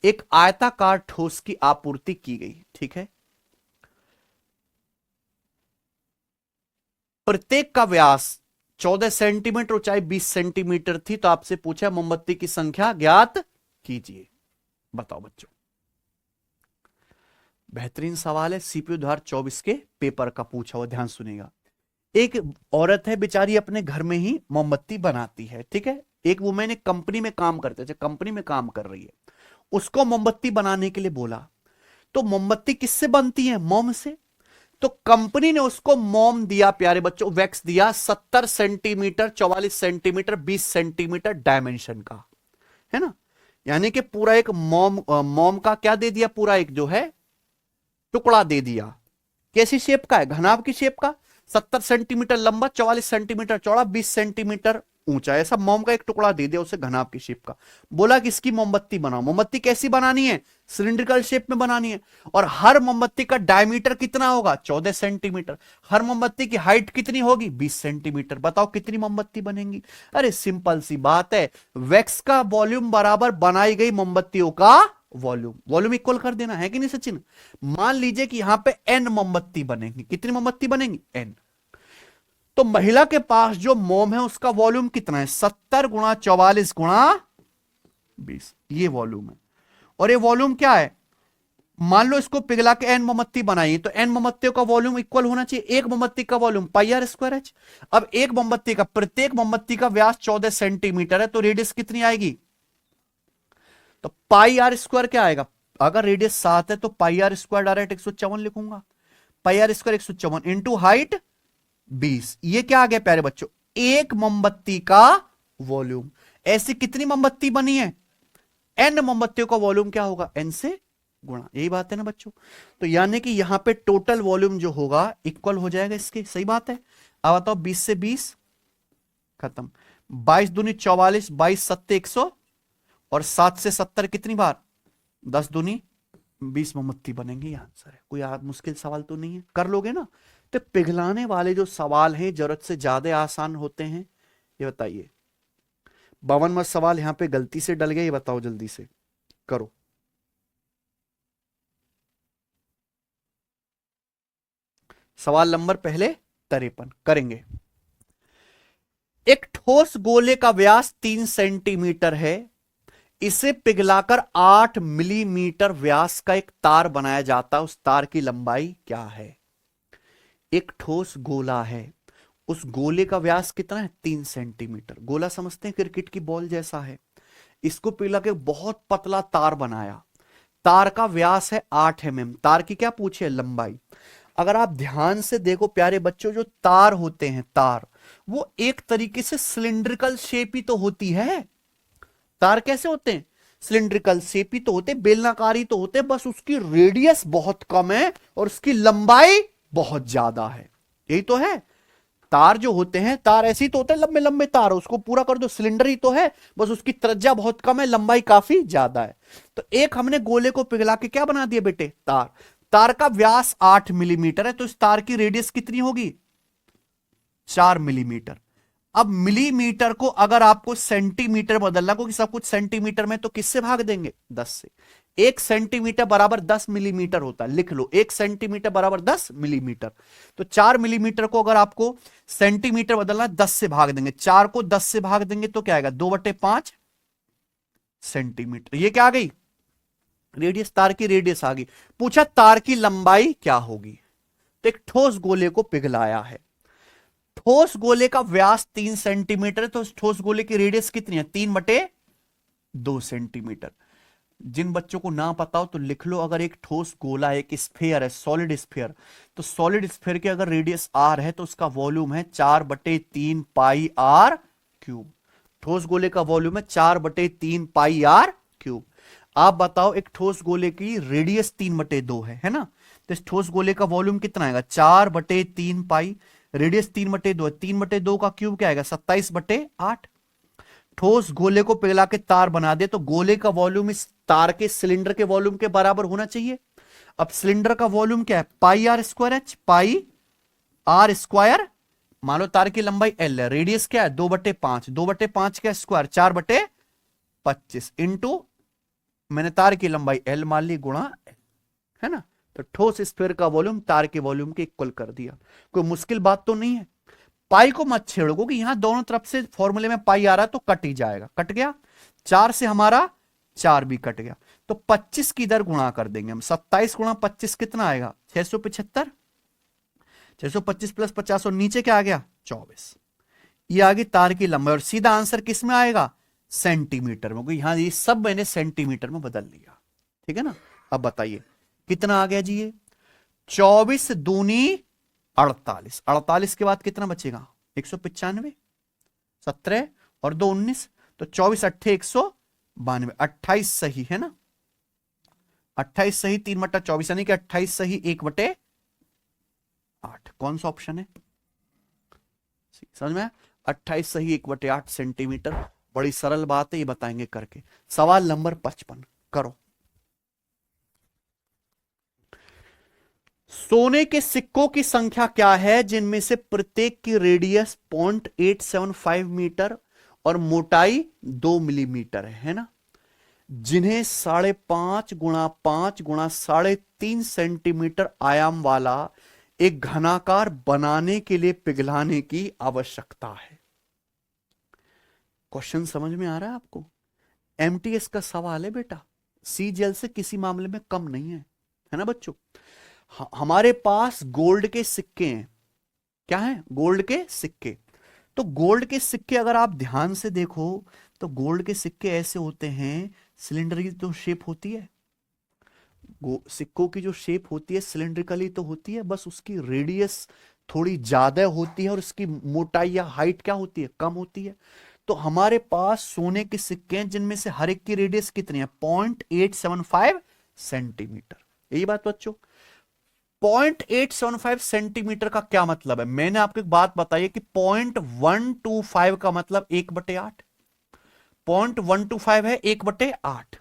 एक आयताकार ठोस की आपूर्ति की गई। ठीक है, प्रत्येक का व्यास 14 सेंटीमीटर, ऊंचाई 20 सेंटीमीटर थी। तो आपसे पूछा मोमबत्ती की संख्या ज्ञात कीजिए। बताओ बच्चों, बेहतरीन सवाल है, सीपीयू 2024 के पेपर का पूछा हुआ, ध्यान सुनेगा। एक औरत है बेचारी, अपने घर में ही मोमबत्ती बनाती है। ठीक है, एक वुमेन एक कंपनी में काम करते थे, कंपनी में काम कर रही है, उसको मोमबत्ती बनाने के लिए बोला। तो मोमबत्ती किससे बनती है? मोम से। तो कंपनी ने उसको मोम दिया प्यारे बच्चों, वैक्स दिया 70 सेंटीमीटर, 44 सेंटीमीटर, 20 सेंटीमीटर डायमेंशन का, है ना। यानी कि पूरा एक मोम का क्या दे दिया, पूरा एक जो है टुकड़ा दे दिया। कैसी शेप का है? घनाभ की शेप का, 70 सेंटीमीटर लंबा, 44 सेंटीमीटर चौड़ा, 20 सेंटीमीटर ऊंचा, ऐसा मोम का एक टुकड़ा दे दिया उसे घनाभ की शेप का। बोला कि इसकी मोमबत्ती बनाओ। मोमबत्ती कैसी बनानी है? सिलिंड्रिकल शेप में बनानी है। और हर मोमबत्ती का डायमीटर कितना होगा? 14 सेंटीमीटर। हर मोमबत्ती की हाइट कितनी होगी? 20 सेंटीमीटर। बताओ कितनी मोमबत्ती बनेंगी? अरे सिंपल सी बात है, वैक्स का वॉल्यूम बराबर बनाई गई मोमबत्तियों का वॉल्यूम। वॉल्यूम इक्वल कर देना है कि नहीं सचिन? मान लीजिए कि यहां पे n मोमबत्ती बनेंगी। कितनी मोमबत्ती बनेंगी? n। तो महिला के पास जो मोम है उसका वॉल्यूम कितना है? 70 गुणा 44 गुणा 20, ये वॉल्यूम है। और ये वॉल्यूम क्या है? मान लो इसको पिघला के n मोमबत्ती बनाई, तो n मोमबत्तियों का वॉल्यूम इक्वल होना चाहिए एक मोमबत्ती का volume pi are square H. अब एक मोमबत्ती का, प्रत्येक मोमबत्ती का व्यास 14 सेंटीमीटर है, तो रेडियस कितनी आएगी? तो पाई आर स्क्वायर क्या आएगा? अगर रेडियस 7 है तो पाई आर स्क्वायर डायरेक्ट 154 लिखूंगा। पाई आर स्क्वायर 154 इंटू हाइट 20। ये क्या आ गया प्यारे बच्चों? एक मोमबत्ती का वॉल्यूम। ऐसी कितनी मोमबत्ती बनी है? n मोमबत्तियों का वॉल्यूम क्या होगा? n से गुणा। यही बात है ना बच्चों? तो यानी कि यहां पे टोटल वॉल्यूम जो होगा इक्वल हो जाएगा इसके। सही बात है। अब बताओ 20 से 20 खत्म, 22 दूनी 44, 22 सत्ते 100 और 7 से 70 कितनी बार? 10 दूनी 20 मोमबत्ती बनेंगे। ये आंसर है। कोई मुश्किल सवाल तो नहीं है, कर लोगे ना? तो पिघलाने वाले जो सवाल हैं जरूरत से ज्यादा आसान होते हैं। ये बताइए, 52वां सवाल यहां पे गलती से डल गया, ये बताओ जल्दी से करो। सवाल नंबर पहले 53 करेंगे। एक ठोस गोले का व्यास 3 सेंटीमीटर है, इसे पिघलाकर 8 मिलीमीटर व्यास का एक तार बनाया जाता है, उस तार की लंबाई क्या है? एक ठोस गोला है, उस गोले का व्यास कितना है? 3 सेंटीमीटर। गोला समझते हैं, क्रिकेट की बॉल जैसा है। इसको पिघला के बहुत पतला तार बनाया, तार का व्यास है 8 mm। तार की क्या पूछे? लंबाई। अगर आप ध्यान से देखो प्यारे बच्चों, जो तार होते हैं, तार वो एक तरीके से सिलिंड्रिकल शेप ही तो होती है। तार कैसे होते हैं? सिलिंड्रिकल शेप ही तो होते, बेलनाकारी तो होते, बस उसकी रेडियस बहुत कम है और उसकी लंबाई बहुत ज्यादा है। यही तो है। तार जो होते हैं, तार ऐसे ही तो होते हैं, लंबे लंबे तार, उसको पूरा कर दो, सिलेंडर ही तो है, बस उसकी त्रिज्या बहुत कम है, लंबाई काफी ज्यादा है। तो एक हमने गोले को पिघला के क्या बना दिया बेटे? तार। तार का व्यास 8 मिलीमीटर है, तो इस तार की रेडियस कितनी होगी? 4 मिलीमीटर। अब मिलीमीटर को अगर आपको सेंटीमीटर बदलना, क्योंकि सब कुछ सेंटीमीटर में, तो किससे भाग देंगे? 10 से। 1 सेंटीमीटर बराबर 10 मिलीमीटर होता है, लिख लो 1 सेंटीमीटर बराबर 10 मिलीमीटर। तो 4 मिलीमीटर को अगर आपको सेंटीमीटर बदलना 10 से भाग देंगे, 4 को 10 से भाग देंगे तो क्या आएगा? 2/5 सेंटीमीटर। ये क्या आ गई? रेडियस। तार की रेडियस आ गई। पूछा तार की लंबाई क्या होगी? तो एक ठोस गोले को पिघलाया है, ठोस गोले का व्यास 3 सेंटीमीटर है, तो उस ठोस गोले की रेडियस कितनी है? 3/2 सेंटीमीटर। जिन बच्चों को ना पता हो तो लिख लो, अगर एक ठोस गोला है, एक स्फीयर है, सॉलिड स्फीयर, तो सॉलिड स्फीयर की अगर रेडियस r है तो उसका वॉल्यूम है 4/3 पाई r क्यूब। ठोस गोले का वॉल्यूम है 4/3 पाई r क्यूब। आप बताओ, एक ठोस गोले की रेडियस 3/2 है ना? तो इस ठोस गोले का वॉल्यूम कितना आएगा? 4/3 पाई, रेडियस 3/2 है, 3/2 का क्यूब क्या आएगा? 27/8। ठोस गोले को पिघला के तार बना दे तो गोले का वॉल्यूम इस तार के सिलेंडर के वॉल्यूम के बराबर होना चाहिए। अब सिलेंडर का वॉल्यूम क्या है, pi are square H, pi are square. मान लो तार की लंबाई एल है, रेडियस क्या है 2/5, 2/5 का स्क्वायर 4/25 इंटू मैंने तार की लंबाई एल मान ली गुणा एल, है ना। तो ठोस स्फीयर का वॉल्यूम तार के वॉल्यूम के इक्वल कर दिया। कोई मुश्किल बात तो नहीं है। पाई को मत छेड़ो क्योंकि यहां दोनों तरफ से फॉर्मूले में पाई आ रहा है तो कट ही जाएगा, कट गया। 4 से हमारा 4 भी कट गया, तो 25 की इधर गुणा कर देंगे हम। 27 गुणा 25 कितना आएगा 675, 625 प्लस 50 और नीचे क्या आ गया 24। ये आ गई तार की लंबाई और सीधा आंसर किस में आएगा सेंटीमीटर में, यहां ये सब मैंने सेंटीमीटर में बदल लिया, ठीक है ना। अब बताइए कितना आ गया जी, ये 24 दूनी 48, 48 के बाद कितना बचेगा 195, 17 और 2 19, तो 24 अट्ठे 192, 28 सही है ना, 28 सही 3/24 यानी कि 28 सही 1/8। कौन सा ऑप्शन है, समझ में, 28 सही 1/8 सेंटीमीटर। बड़ी सरल बात है, ये बताएंगे करके। सवाल नंबर 55 करो। सोने के सिक्कों की संख्या क्या है जिनमें से प्रत्येक की रेडियस 0.875 मीटर और मोटाई 2 मिलीमीटर है ना, जिन्हें 5.5 गुणा 5 गुणा 3.5 सेंटीमीटर आयाम वाला एक घनाकार बनाने के लिए पिघलाने की आवश्यकता है। क्वेश्चन समझ में आ रहा है आपको, एमटीएस का सवाल है बेटा, सी जेल से किसी मामले में कम नहीं है ना बच्चों। हमारे पास गोल्ड के सिक्के हैं, क्या है गोल्ड के सिक्के। तो गोल्ड के सिक्के अगर आप ध्यान से देखो तो गोल्ड के सिक्के ऐसे होते हैं, सिलेंडर की तो शेप होती है, सिक्कों की जो शेप होती है सिलेंड्रिकली तो होती है, बस उसकी रेडियस थोड़ी ज्यादा होती है और उसकी मोटाई या हाइट क्या होती है कम होती है। तो हमारे पास सोने के सिक्के हैं जिनमें से हर एक की रेडियस कितनी है 0.875 सेंटीमीटर। यही बात बच्चों, 0.875 सेंटीमीटर का क्या मतलब है, मैंने आपको एक बात बताई है कि 0.125 का मतलब 1/8, 0.125 है 1/8।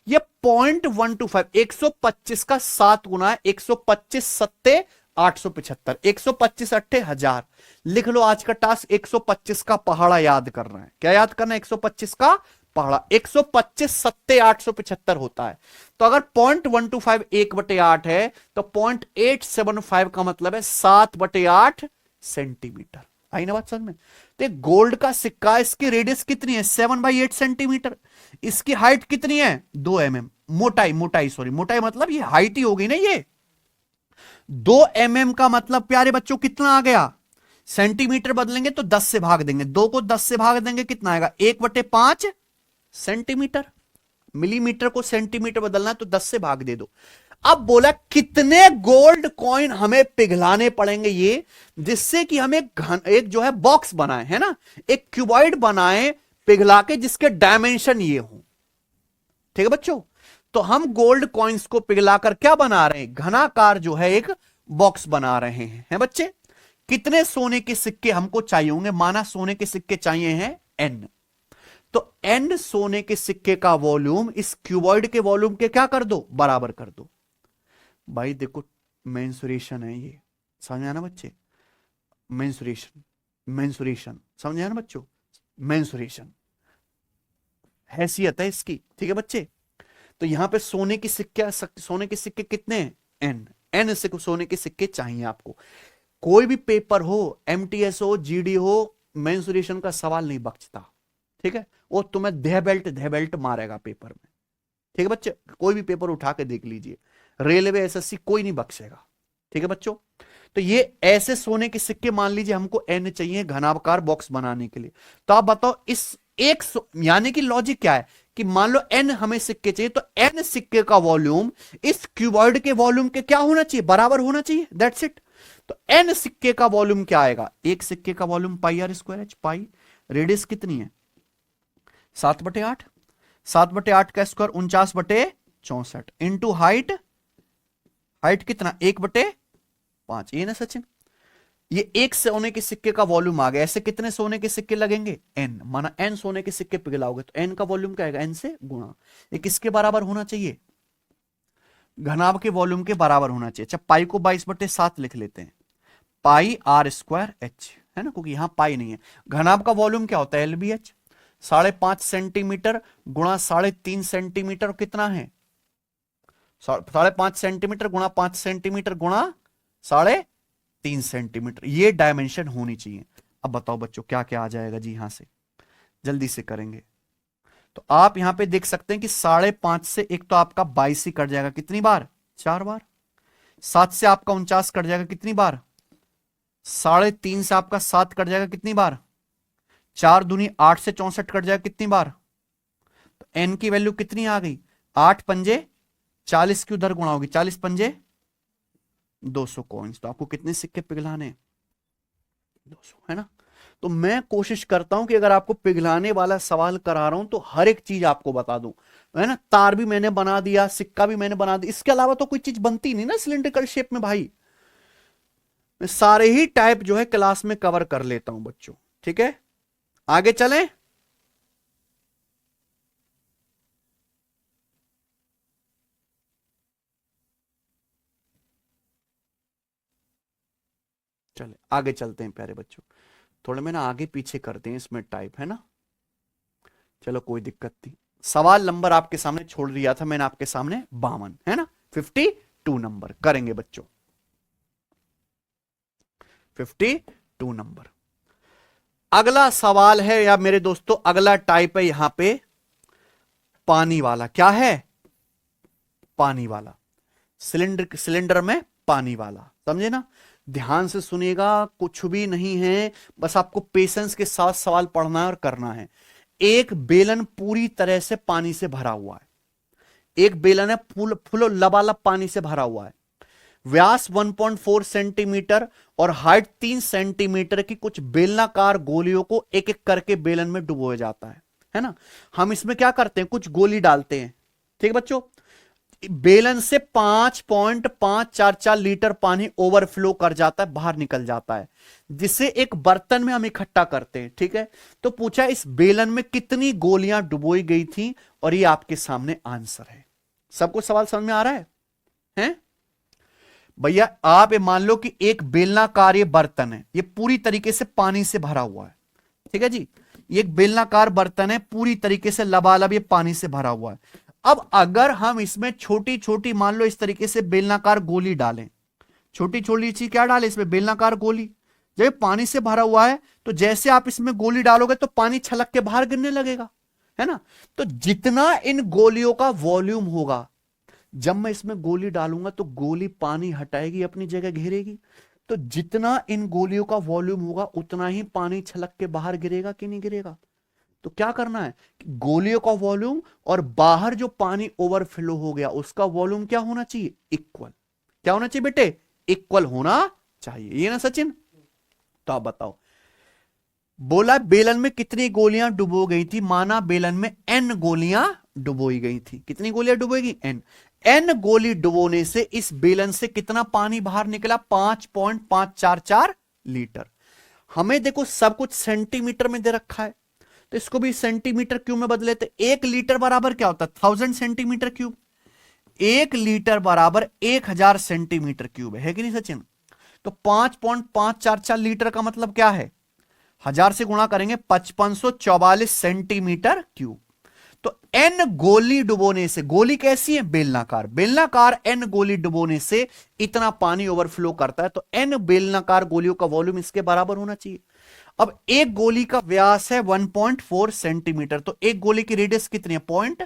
ये 0.125 125 का 7 गुना है, 125 सत्ते 875, 125 अट्ठे 1000। लिख लो आज का टास्क 125 का पहाड़ा याद करना है। क्या याद करना है 125 का पहाड़ा, 125 सत्ते 875 होता है। तो अगर 0.125 1/8 है तो 0.875 का मतलब है 7/8 सेंटीमीटर। आई ना बात समझ में। तो गोल्ड का सिक्का, इसकी रेडियस कितनी है 7/8 सेंटीमीटर, इसकी हाइट कितनी है 2 mm, मोटाई मोटाई मतलब ये हाइट ही होगी ना, ये 2 mm का मतलब प्यारे बच्चों कितना आ गया, सेंटीमीटर बदलेंगे तो 10 से भाग देंगे, 2 को 10 से भाग देंगे कितना आएगा 1/5 सेंटीमीटर। मिलीमीटर को सेंटीमीटर बदलना है तो 10 से भाग दे दो। अब बोला कितने गोल्ड कॉइन हमें पिघलाने पड़ेंगे ये, जिससे कि हम एक जो है बॉक्स बनाए, है ना, एक क्यूबॉइड बनाए पिघला के जिसके डायमेंशन ये हो, ठीक है बच्चों। तो हम गोल्ड कॉइन्स को पिघलाकर क्या बना रहे हैं, घनाकार जो है एक बॉक्स बना रहे हैं बच्चे। कितने सोने के सिक्के हमको चाहिए होंगे, माना सोने के सिक्के चाहिए हैं n, तो n सोने के सिक्के का वॉल्यूम इस क्यूबॉइड के वॉल्यूम के क्या कर दो बराबर कर दो। भाई देखो मेंसुरेशन है ये, समझ में आना बच्चे, मेंसुरेशन समझ में आना बच्चों, मेंसुरेशन हैसियत है इसकी, ठीक है बच्चे। तो यहां पे सोने के सिक्के कितने हैं n से सोने के सिक्के चाहिए आपको। कोई भी पेपर हो, एमटीएस हो, जीडी हो, मेंसुरेशन का सवाल नहीं बख्शता, ठीक है। वो तुम्हें देह बेल्ट मारेगा पेपर में, ठीक है बच्चे। कोई भी पेपर उठा के देख लीजिए, रेलवे एसएससी कोई नहीं बख्शेगा, ठीक है बच्चों। तो ये ऐसे सोने के सिक्के मान लीजिए हमको n चाहिए घनाकार बॉक्स बनाने के लिए। तो आप बताओ इस एक यानी कि लॉजिक क्या है कि मान लो n हमें सिक्के चाहिए तो n सिक्के का वॉल्यूम इस क्यूबॉइड के वॉल्यूम के क्या होना चाहिए बराबर होना चाहिए, दैट्स इट। तो n सिक्के का वॉल्यूम क्या आएगा, एक सिक्के का volume pi are square H, pi radius कितनी है 7/8, 7/8 का स्क्वायर 49/64 इंटू हाइट कितना 1/5, ये ना सचिन। ये एक सोने के सिक्के का वॉल्यूम आ गया। ऐसे कितने सोने के सिक्के लगेंगे? n, माना n सोने के सिक्के पिघलाओगे तो n का वॉल्यूम क्या आएगा? n से गुणा। ये किसके बराबर होना चाहिए? घनाभ के वॉल्यूम के बराबर होना चाहिए। अच्छा, पाई को 22/7 लिख लेते हैं, पाई r स्क्वायर h, है ना, क्योंकि यहां पाई नहीं है। घनाभ का वॉल्यूम क्या होता है? LBH। 5.5 सेंटीमीटर गुणा 3.5 सेंटीमीटर कितना है? 5.5 सेंटीमीटर गुणा 5 सेंटीमीटर गुणा 3.5 सेंटीमीटर, ये डायमेंशन होनी चाहिए। अब बताओ बच्चों क्या क्या आ जाएगा जी? यहां से जल्दी से करेंगे तो आप यहां पे देख सकते हैं कि 5.5 से एक तो आपका 22 ही कट जाएगा, कितनी बार? 4 बार। 7 से आपका 49 कट जाएगा, कितनी बार? 3.5 से आपका 7 कट जाएगा, कितनी बार? 4 दूनी 8 से 64 कट जाएगा, कितनी बार? तो एन की वैल्यू कितनी आ गई? 8 पंजे 40 की उधर गुणा होगी, 40 पंजे 200 कॉइन्स। तो आपको कितने सिक्के पिघलाने? 200, है ना। तो मैं कोशिश करता हूं कि अगर आपको पिघलाने वाला सवाल करा रहा हूं तो हर एक चीज आपको बता दूं, है ना। तार भी मैंने बना दिया, सिक्का भी मैंने बना दिया, इसके अलावा तो कोई चीज बनती नहीं ना सिलिंड्रिकल शेप में भाई। मैं सारे ही टाइप जो है क्लास में कवर कर लेता हूं बच्चों, ठीक है। आगे चलें। चले आगे चलते हैं प्यारे बच्चों। थोड़े में ना आगे पीछे करते हैं इसमें टाइप, है ना। चलो कोई दिक्कत नहीं। सवाल नंबर आपके सामने छोड़ दिया था मैंने आपके सामने 52, है ना। 52 नंबर करेंगे बच्चों, 52 नंबर। अगला सवाल है या मेरे दोस्तों अगला टाइप है यहां पे पानी वाला। क्या है? पानी वाला। सिलेंडर में पानी वाला, समझे ना। ध्यान से सुनिएगा, कुछ भी नहीं है, बस आपको पेशेंस के साथ सवाल पढ़ना है और करना है। एक बेलन पूरी तरह से पानी से भरा हुआ है, एक बेलन है फुल लबालब पानी से भरा हुआ है। व्यास 1.4 सेंटीमीटर और हाइट 3 सेंटीमीटर की कुछ बेलनाकार गोलियों को एक एक करके बेलन में डुबोया जाता है ना। हम इसमें क्या करते हैं? कुछ गोली डालते हैं, ठीक है बच्चों। बेलन से 5.544 लीटर पानी ओवरफ्लो कर जाता है, बाहर निकल जाता है, जिसे एक बर्तन में हम इकट्ठा करते हैं, ठीक है। तो पूछा इस बेलन में कितनी गोलियां डुबोई गई थी, और ये आपके सामने आंसर है। सबको सवाल समझ में आ रहा है? हैं भैया, आप ये मान लो कि एक बेलनाकार ये बर्तन है, ये पूरी तरीके से पानी से भरा हुआ है, ठीक है जी। ये एक बेलनाकार बर्तन है, पूरी तरीके से लबालब ये पानी से भरा हुआ है। अब अगर हम इसमें छोटी छोटी मान लो इस तरीके से बेलनाकार गोली डालें, छोटी छोटी चीज क्या डालें इसमें? बेलनाकार गोली। जब पानी से भरा हुआ है तो जैसे आप इसमें गोली डालोगे तो पानी छलक के बाहर गिरने लगेगा, है ना। तो जितना इन गोलियों का वॉल्यूम होगा, जब मैं इसमें गोली डालूंगा तो गोली पानी हटाएगी, अपनी जगह घेरेगी। तो जितना इन गोलियों का वॉल्यूम होगा उतना ही पानी छलक के बाहर गिरेगा कि नहीं गिरेगा। तो क्या करना है कि गोलियों का वॉल्यूम और बाहर जो पानी ओवरफ्लो हो गया उसका वॉल्यूम क्या होना चाहिए? इक्वल। क्या होना चाहिए बेटे? इक्वल होना चाहिए, ये ना सचिन। तो आप बताओ, बोला बेलन में कितनी गोलियां डुबो गई थी। माना बेलन में n गोलियां डुबोई गई थी। कितनी गोलियां डुबोएगी? n गोली डुबोने से इस बेलन से कितना पानी बाहर निकला? 5.544 लीटर। हमें देखो सब कुछ सेंटीमीटर में दे रखा है, तो इसको भी सेंटीमीटर क्यूब में बदले। तो 1 लीटर बराबर क्या होता है? 1000 सेंटीमीटर क्यूब। 1 लीटर बराबर 1000 सेंटीमीटर क्यूब है कि नहीं सचिन? तो 5.544 लीटर का मतलब क्या है? 1000 से गुणा करेंगे, 5544 सेंटीमीटर क्यूब। तो n गोली डुबोने से, गोली कैसी है? बेलनाकार। बेलनाकार n गोली डुबोने से इतना पानी ओवरफ्लो करता है। तो n बेलनाकार गोलियों का वॉल्यूम इसके बराबर होना चाहिए। अब एक गोली का व्यास है 1.4 सेंटीमीटर, तो एक गोली की रेडियस कितनी है? पॉइंट।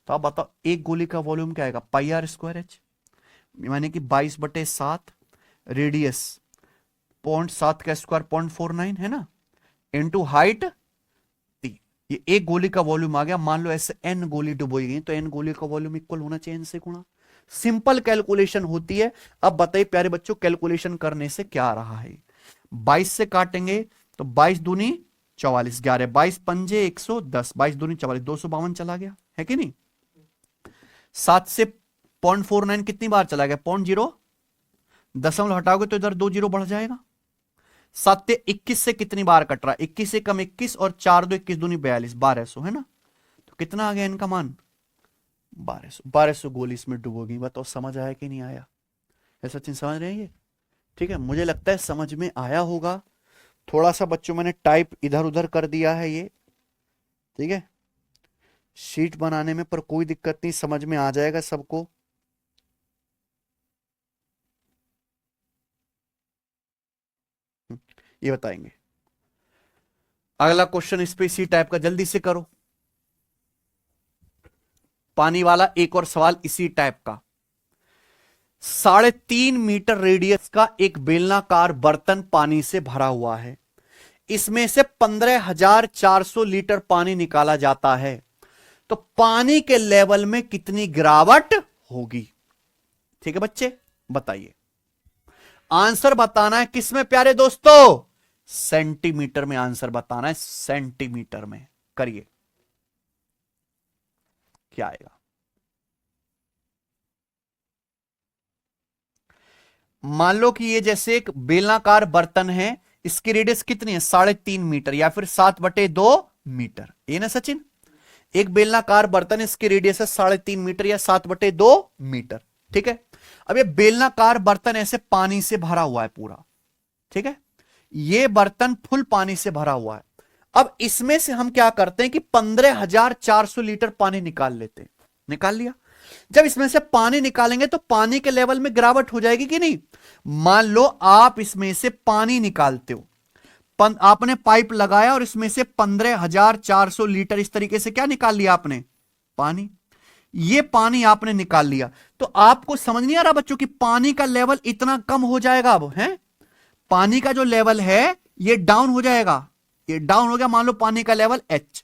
तो आप बताओ एक गोली का वॉल्यूम क्या आएगा? पाई आर स्क्वायर एच, यानी कि 22/7 रेडियस 0.7 का स्क्वायर 0.49 है ना, इनटू हाइट 3। ये एक गोली का वॉल्यूम आ गया। मान लो ऐसे n गोली डुबोई गई, तो n गोली का वॉल्यूम इक्वल होना चाहिए n से गुणा। सिंपल कैलकुलेशन होती है। अब बताइए प्यारे बच्चों, कैलकुलेशन करने से क्या आ रहा है? 22 से काटेंगे तो 22 दूनी 44, 11 22 पंजे 110, 22 दूनी 44, 252 चला गया, है कि नहीं। 7 से 0.49 कितनी बार चला गया? 0.0 दशमलव हटाओगे तो इधर 2 जीरो बढ़ जाएगा। 7 21 से कितनी बार कट रहा है? 21 से कम 21 और 4 2 21 दूनी 42, 1200 है ना। तो कितना आ गया इनका मान? 1200 गोली इसमें डूबोगी। बताओ समझ आया कि नहीं आया? है सचिन, समझ रहे हैं ये? ठीक है, मुझे लगता है समझ में आया होगा। थोड़ा सा बच्चों मैंने टाइप इधर उधर कर दिया है ये, ठीक है, शीट बनाने में, पर कोई दिक्कत नहीं, समझ में आ जाएगा सबको। ये बताएंगे। अगला क्वेश्चन इस पे इसी टाइप का, जल्दी से करो। पानी वाला एक और सवाल इसी टाइप का। 3.5 मीटर रेडियस का एक बेलनाकार बर्तन पानी से भरा हुआ है। इसमें से 15,400 लीटर पानी निकाला जाता है, तो पानी के लेवल में कितनी गिरावट होगी? ठीक है बच्चे, बताइए। आंसर बताना है किसमें प्यारे दोस्तों? सेंटीमीटर में आंसर बताना है, सेंटीमीटर में। करिए, क्या आएगा? मान लो कि ये जैसे एक बेलनाकार बर्तन है, इसकी रेडियस कितनी है? 3.5 मीटर या फिर 7/2 मीटर। ये ना सचिन, एक बेलनाकार बर्तन, इसकी रेडियस है 3.5 मीटर या 7/2 मीटर। ठीक है, अब ये बेलनाकार बर्तन ऐसे पानी से भरा हुआ है पूरा। ठीक है, ये बर्तन फुल पानी से भरा हुआ है। अब इसमें से हम क्या करते हैं कि 15,400 लीटर पानी निकाल लेते हैं। निकाल लिया। जब इसमें से पानी निकालेंगे तो पानी के लेवल में गिरावट हो जाएगी कि नहीं? मान लो आप इसमें से पानी निकालते हो, आपने पाइप लगाया और इसमें से 15,400 लीटर इस तरीके से क्या निकाल लिया आपने? पानी। ये पानी आपने निकाल लिया, तो आपको समझ नहीं आ रहा बच्चों कि पानी का लेवल इतना कम हो जाएगा। अब है पानी का जो लेवल है ये डाउन हो जाएगा। ये डाउन हो गया, मान लो पानी का लेवल H।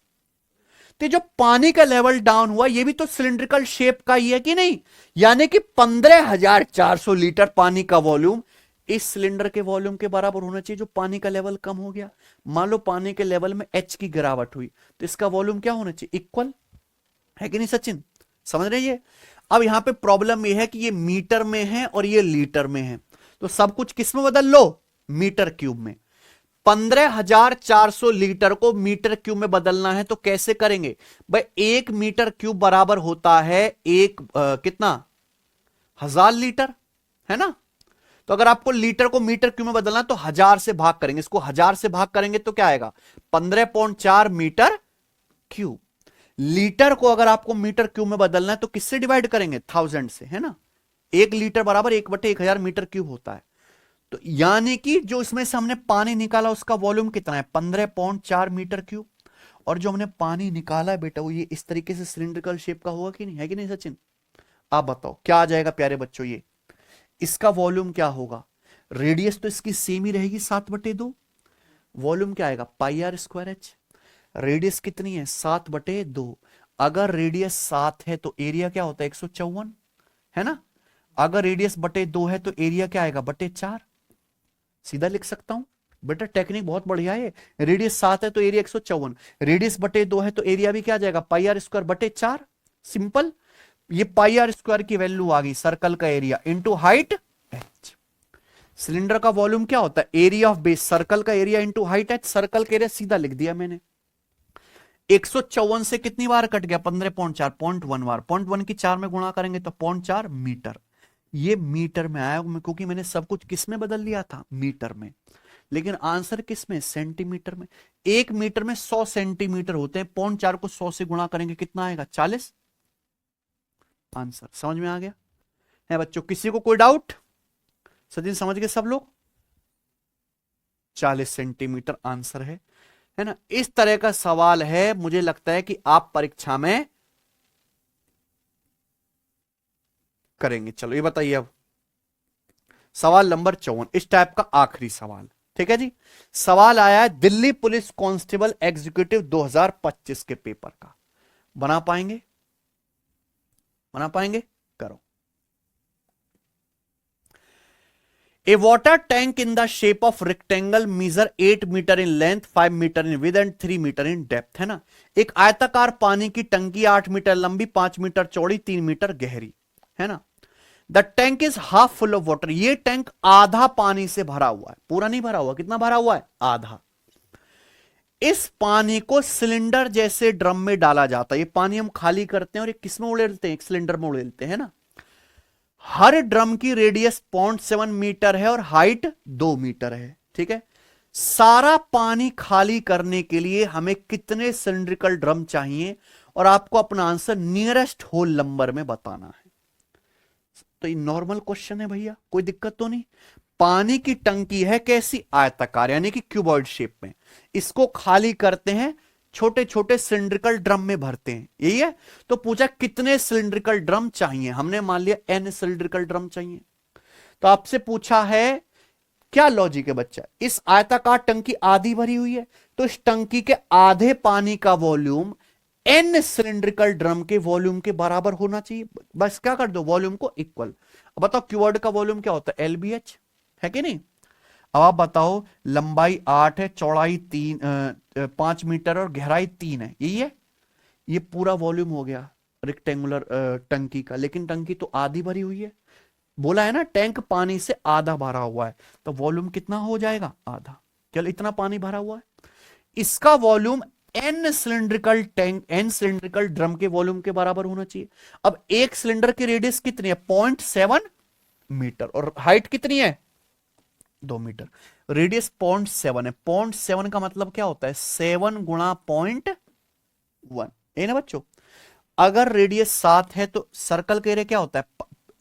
तो जो पानी का लेवल डाउन हुआ, ये भी तो सिलिंड्रिकल शेप का ही है कि नहीं? यानी कि 15,400 लीटर पानी का वॉल्यूम इस सिलेंडर के वॉल्यूम के बराबर होना चाहिए, जो पानी का लेवल कम हो गया। मान लो पानी के लेवल में H की गिरावट हुई, तो इसका वॉल्यूम क्या होना चाहिए? इक्वल, है कि नहीं सचिन? समझ रहे हैं? अब यहां पे प्रॉब्लम ये है कि ये मीटर में है और ये लीटर में है, तो सब कुछ किस में बदल लो? मीटर क्यूब में। 15,400 लीटर को मीटर क्यूब में बदलना है, तो कैसे करेंगे भाई? 1 मीटर क्यूब बराबर होता है कितना? 1000 लीटर, है ना। तो अगर आपको लीटर को मीटर क्यूब में बदलना तो 1000 से भाग करेंगे। इसको 1000 से भाग करेंगे तो क्या आएगा? 15.4 मीटर क्यूब। लीटर को अगर आपको मीटर क्यूब में बदलना है तो किससे डिवाइड करेंगे? 1000 से, है ना। 1 लीटर बराबर 1/1000 मीटर क्यूब होता है। तो यानी कि जो इसमें से हमने पानी निकाला उसका वॉल्यूम कितना है? 15.4 मीटर क्यूब। और जो हमने पानी निकाला है बेटा, वो ये इस तरीके से सिलिंड्रिकल शेप का होगा कि नहीं? है कि नहीं सचिन? आप बताओ क्या आ जाएगा प्यारे बच्चों? ये इसका वॉल्यूम क्या होगा? रेडियस तो इसकी सेम ही रहेगी 7/2। वॉल्यूम क्या आएगा? πr²h। रेडियस कितनी है? 7/2। अगर रेडियस 7 है तो एरिया क्या होता है? 154, है ना। अगर रेडियस बटे 2 है तो एरिया क्या आएगा? बटे 4। सीधा लिख सकता हूं बेटा, टेक्निक बहुत बढ़िया है। रेडियस 7 है तो एरिया 154, रेडियस बटे 2 है तो एरिया भी क्या आ जाएगा? πr²/4। सिंपल। ये πr² की वैल्यू आ गई, सर्कल का area into height h। Cylinder का वॉल्यूम क्या होता है? एरिया ऑफ बेस, सर्कल का area into height h। Circle का एरिया सीधा लिख दिया मैंने। 154 से कितनी बार कट गया? 15.4, 0.1 बार। 0.1 की 4 में गुणा करेंगे तो 0.4 मीटर। ये मीटर में आया क्योंकि मैंने सब कुछ किस में बदल लिया था? मीटर में। लेकिन आंसर किस में? सेंटीमीटर में। 1 मीटर में 100 सेंटीमीटर होते हैं। 0.4 को 100 से गुणा करेंगे कितना आएगा? 40। आंसर समझ में आ गया है बच्चों? किसी को कोई डाउट? सचिन समझ गए सब लोग? 40 सेंटीमीटर आंसर है ना। इस तरह का सवाल है, मुझे लगता है कि आप परीक्षा में करेंगे। चलो ये बताइए अब सवाल नंबर 54, इस टाइप का आखिरी सवाल। ठीक है जी, सवाल आया है दिल्ली पुलिस कांस्टेबल एग्जीक्यूटिव 2025 के पेपर का। बना पाएंगे? बना पाएंगे? करो। A water tank in the shape of rectangle measure 8 metre in length, 5 metre in width and 3 metre in depth, है ना। एक आयताकार पानी की टंकी 8 मीटर लंबी, 5 मीटर चौड़ी, 3 मीटर गहरी, है ना। The tank is half full of water, ये टैंक आधा पानी से भरा हुआ है, पूरा नहीं भरा हुआ, कितना भरा हुआ है, आधा। इस पानी को सिलेंडर जैसे ड्रम में डाला जाता है, ये पानी हम खाली करते हैं और ये किस में उड़ेलते हैं, एक सिलेंडर में उड़ेलते हैं ना। हर ड्रम की रेडियस 0.7 मीटर है और हाइट 2 मीटर है, ठीक है। सारा पानी खाली करने के लिए हमें कितने सिलिंड्रिकल ड्रम चाहिए, और आपको अपना आंसर नियरेस्ट होल नंबर में बताना है। तो ये नॉर्मल क्वेश्चन है भैया, कोई दिक्कत तो नहीं। पानी की टंकी है कैसी, आयताकार यानी कि क्यूबॉइड शेप में, इसको खाली करते हैं, छोटे छोटे सिलिंड्रिकल ड्रम में भरते हैं, यही है। तो पूछा कितने सिलिंड्रिकल ड्रम चाहिए, हमने मान लिया n सिलिंड्रिकल ड्रम चाहिए। तो आपसे पूछा है क्या लॉजिक है बच्चा, इस आयताकार टंकी आधी भरी हुई है, तो इस टंकी के आधे पानी का वॉल्यूम n सिलिंड्रिकल ड्रम के वॉल्यूम के बराबर होना चाहिए। बस क्या कर दो, वॉल्यूम को इक्वल। अब बताओ क्यूबॉइड का वॉल्यूम क्या होता है, LBH है कि नहीं। अब आप बताओ लंबाई 8 है, चौड़ाई 5 मीटर और गहराई 3 है, यही है। ये पूरा वॉल्यूम हो गया रेक्टेंगुलर टंकी का, लेकिन टंकी तो आधी भरी हुई है। बोला है ना टैंक पानी से आधा भरा हुआ है, तो वॉल्यूम कितना हो जाएगा, आधा। चल इतना पानी भरा हुआ है, इसका वॉल्यूम n सिलिंड्रिकल ड्रम के वॉल्यूम के बराबर होना चाहिए। अब एक सिलेंडर की रेडियस कितनी है, 0.7 मीटर, और हाइट कितनी है, 2 मीटर। रेडियस 0.7 है, 0.7 का मतलब क्या होता है, 7 गुणा 0.1, ये ना बच्चों। अगर रेडियस 7 है तो सर्कल के एरिया क्या होता है,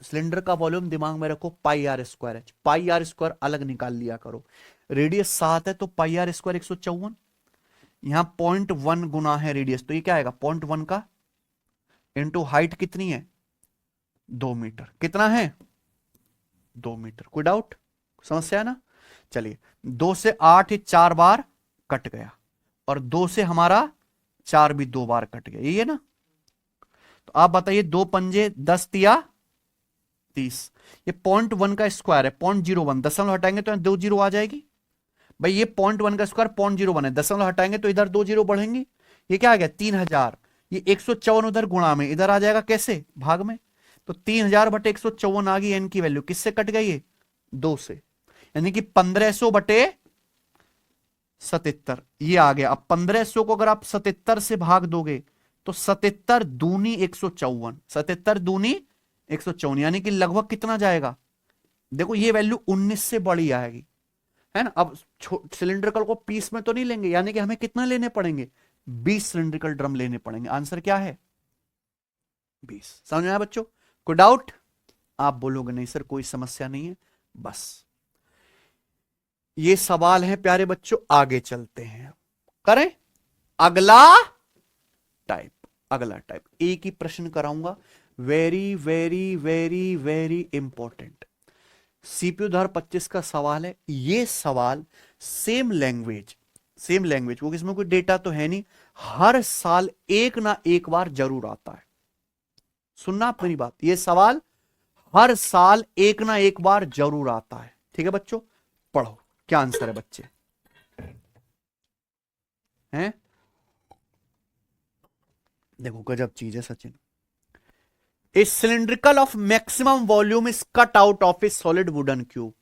सिलेंडर का वॉल्यूम दिमाग में रखो πr², πr² अलग निकाल लिया करो। रेडियस 7 है तो πr² 154, यहां 0.1 गुना है रेडियस, तो ये क्या आएगा 0.1 का इंटू हाइट कितनी है 2 मीटर, कितना है 2 मीटर। कोई डाउट, समस्या ना। चलिए 2 से 8 4 बार कट गया, और 2 से हमारा 4 भी 2 बार कट गया, यही है ना। तो आप बताइए 2 पंजे 10 तिया 30, ये 0.1 का स्क्वायर है, 0.01, दशमलव हटाएंगे तो 2 जीरो आ जाएगी। भाई ये 0.1 का स्क्वायर 0.01 है, दशमलव हटाएंगे तो इधर 2 जीरो बढ़ेंगे, ये क्या आ गया 3000। ये 154 उधर गुणा में, इधर आ जाएगा कैसे, भाग में। तो 3000 बटे 154 आ गई, एन की वैल्यू किससे कट गई है, 2 से, यानी कि 1500 बटे 77 ये आ गया। अब 1500 को अगर आप 77 से भाग दोगे तो 77 दूनी 154, 77 दूनी 154, यानी कि लगभग कितना जाएगा, देखो ये वैल्यू 19 से बड़ी आएगी, है ना। अब सिलिंड्रिकल को पीस में तो नहीं लेंगे, यानी कि हमें कितना लेने पड़ेंगे, 20 सिलिंड्रिकल ड्रम लेने पड़ेंगे। आंसर क्या है 20। समझ में आया बच्चों, कोई डाउट, आप बोलोगे नहीं सर कोई समस्या नहीं है, बस ये सवाल है प्यारे बच्चों। आगे चलते हैं, करें अगला टाइप। अगला टाइप एक ही प्रश्न कराऊंगा, very very very very important. CPU धार 25 का सवाल है। ये सवाल सेम लैंग्वेज वो इसमें कोई डेटा तो है नहीं, हर साल एक ना एक बार जरूर आता है। सुनना आप मेरी बात, ये सवाल हर साल एक ना एक बार जरूर आता है, ठीक है बच्चों। पढ़ो क्या आंसर है बच्चे, हैं देखो गजब चीज है Sachin. A cylindrical of maximum volume is cut out of a solid wooden cube.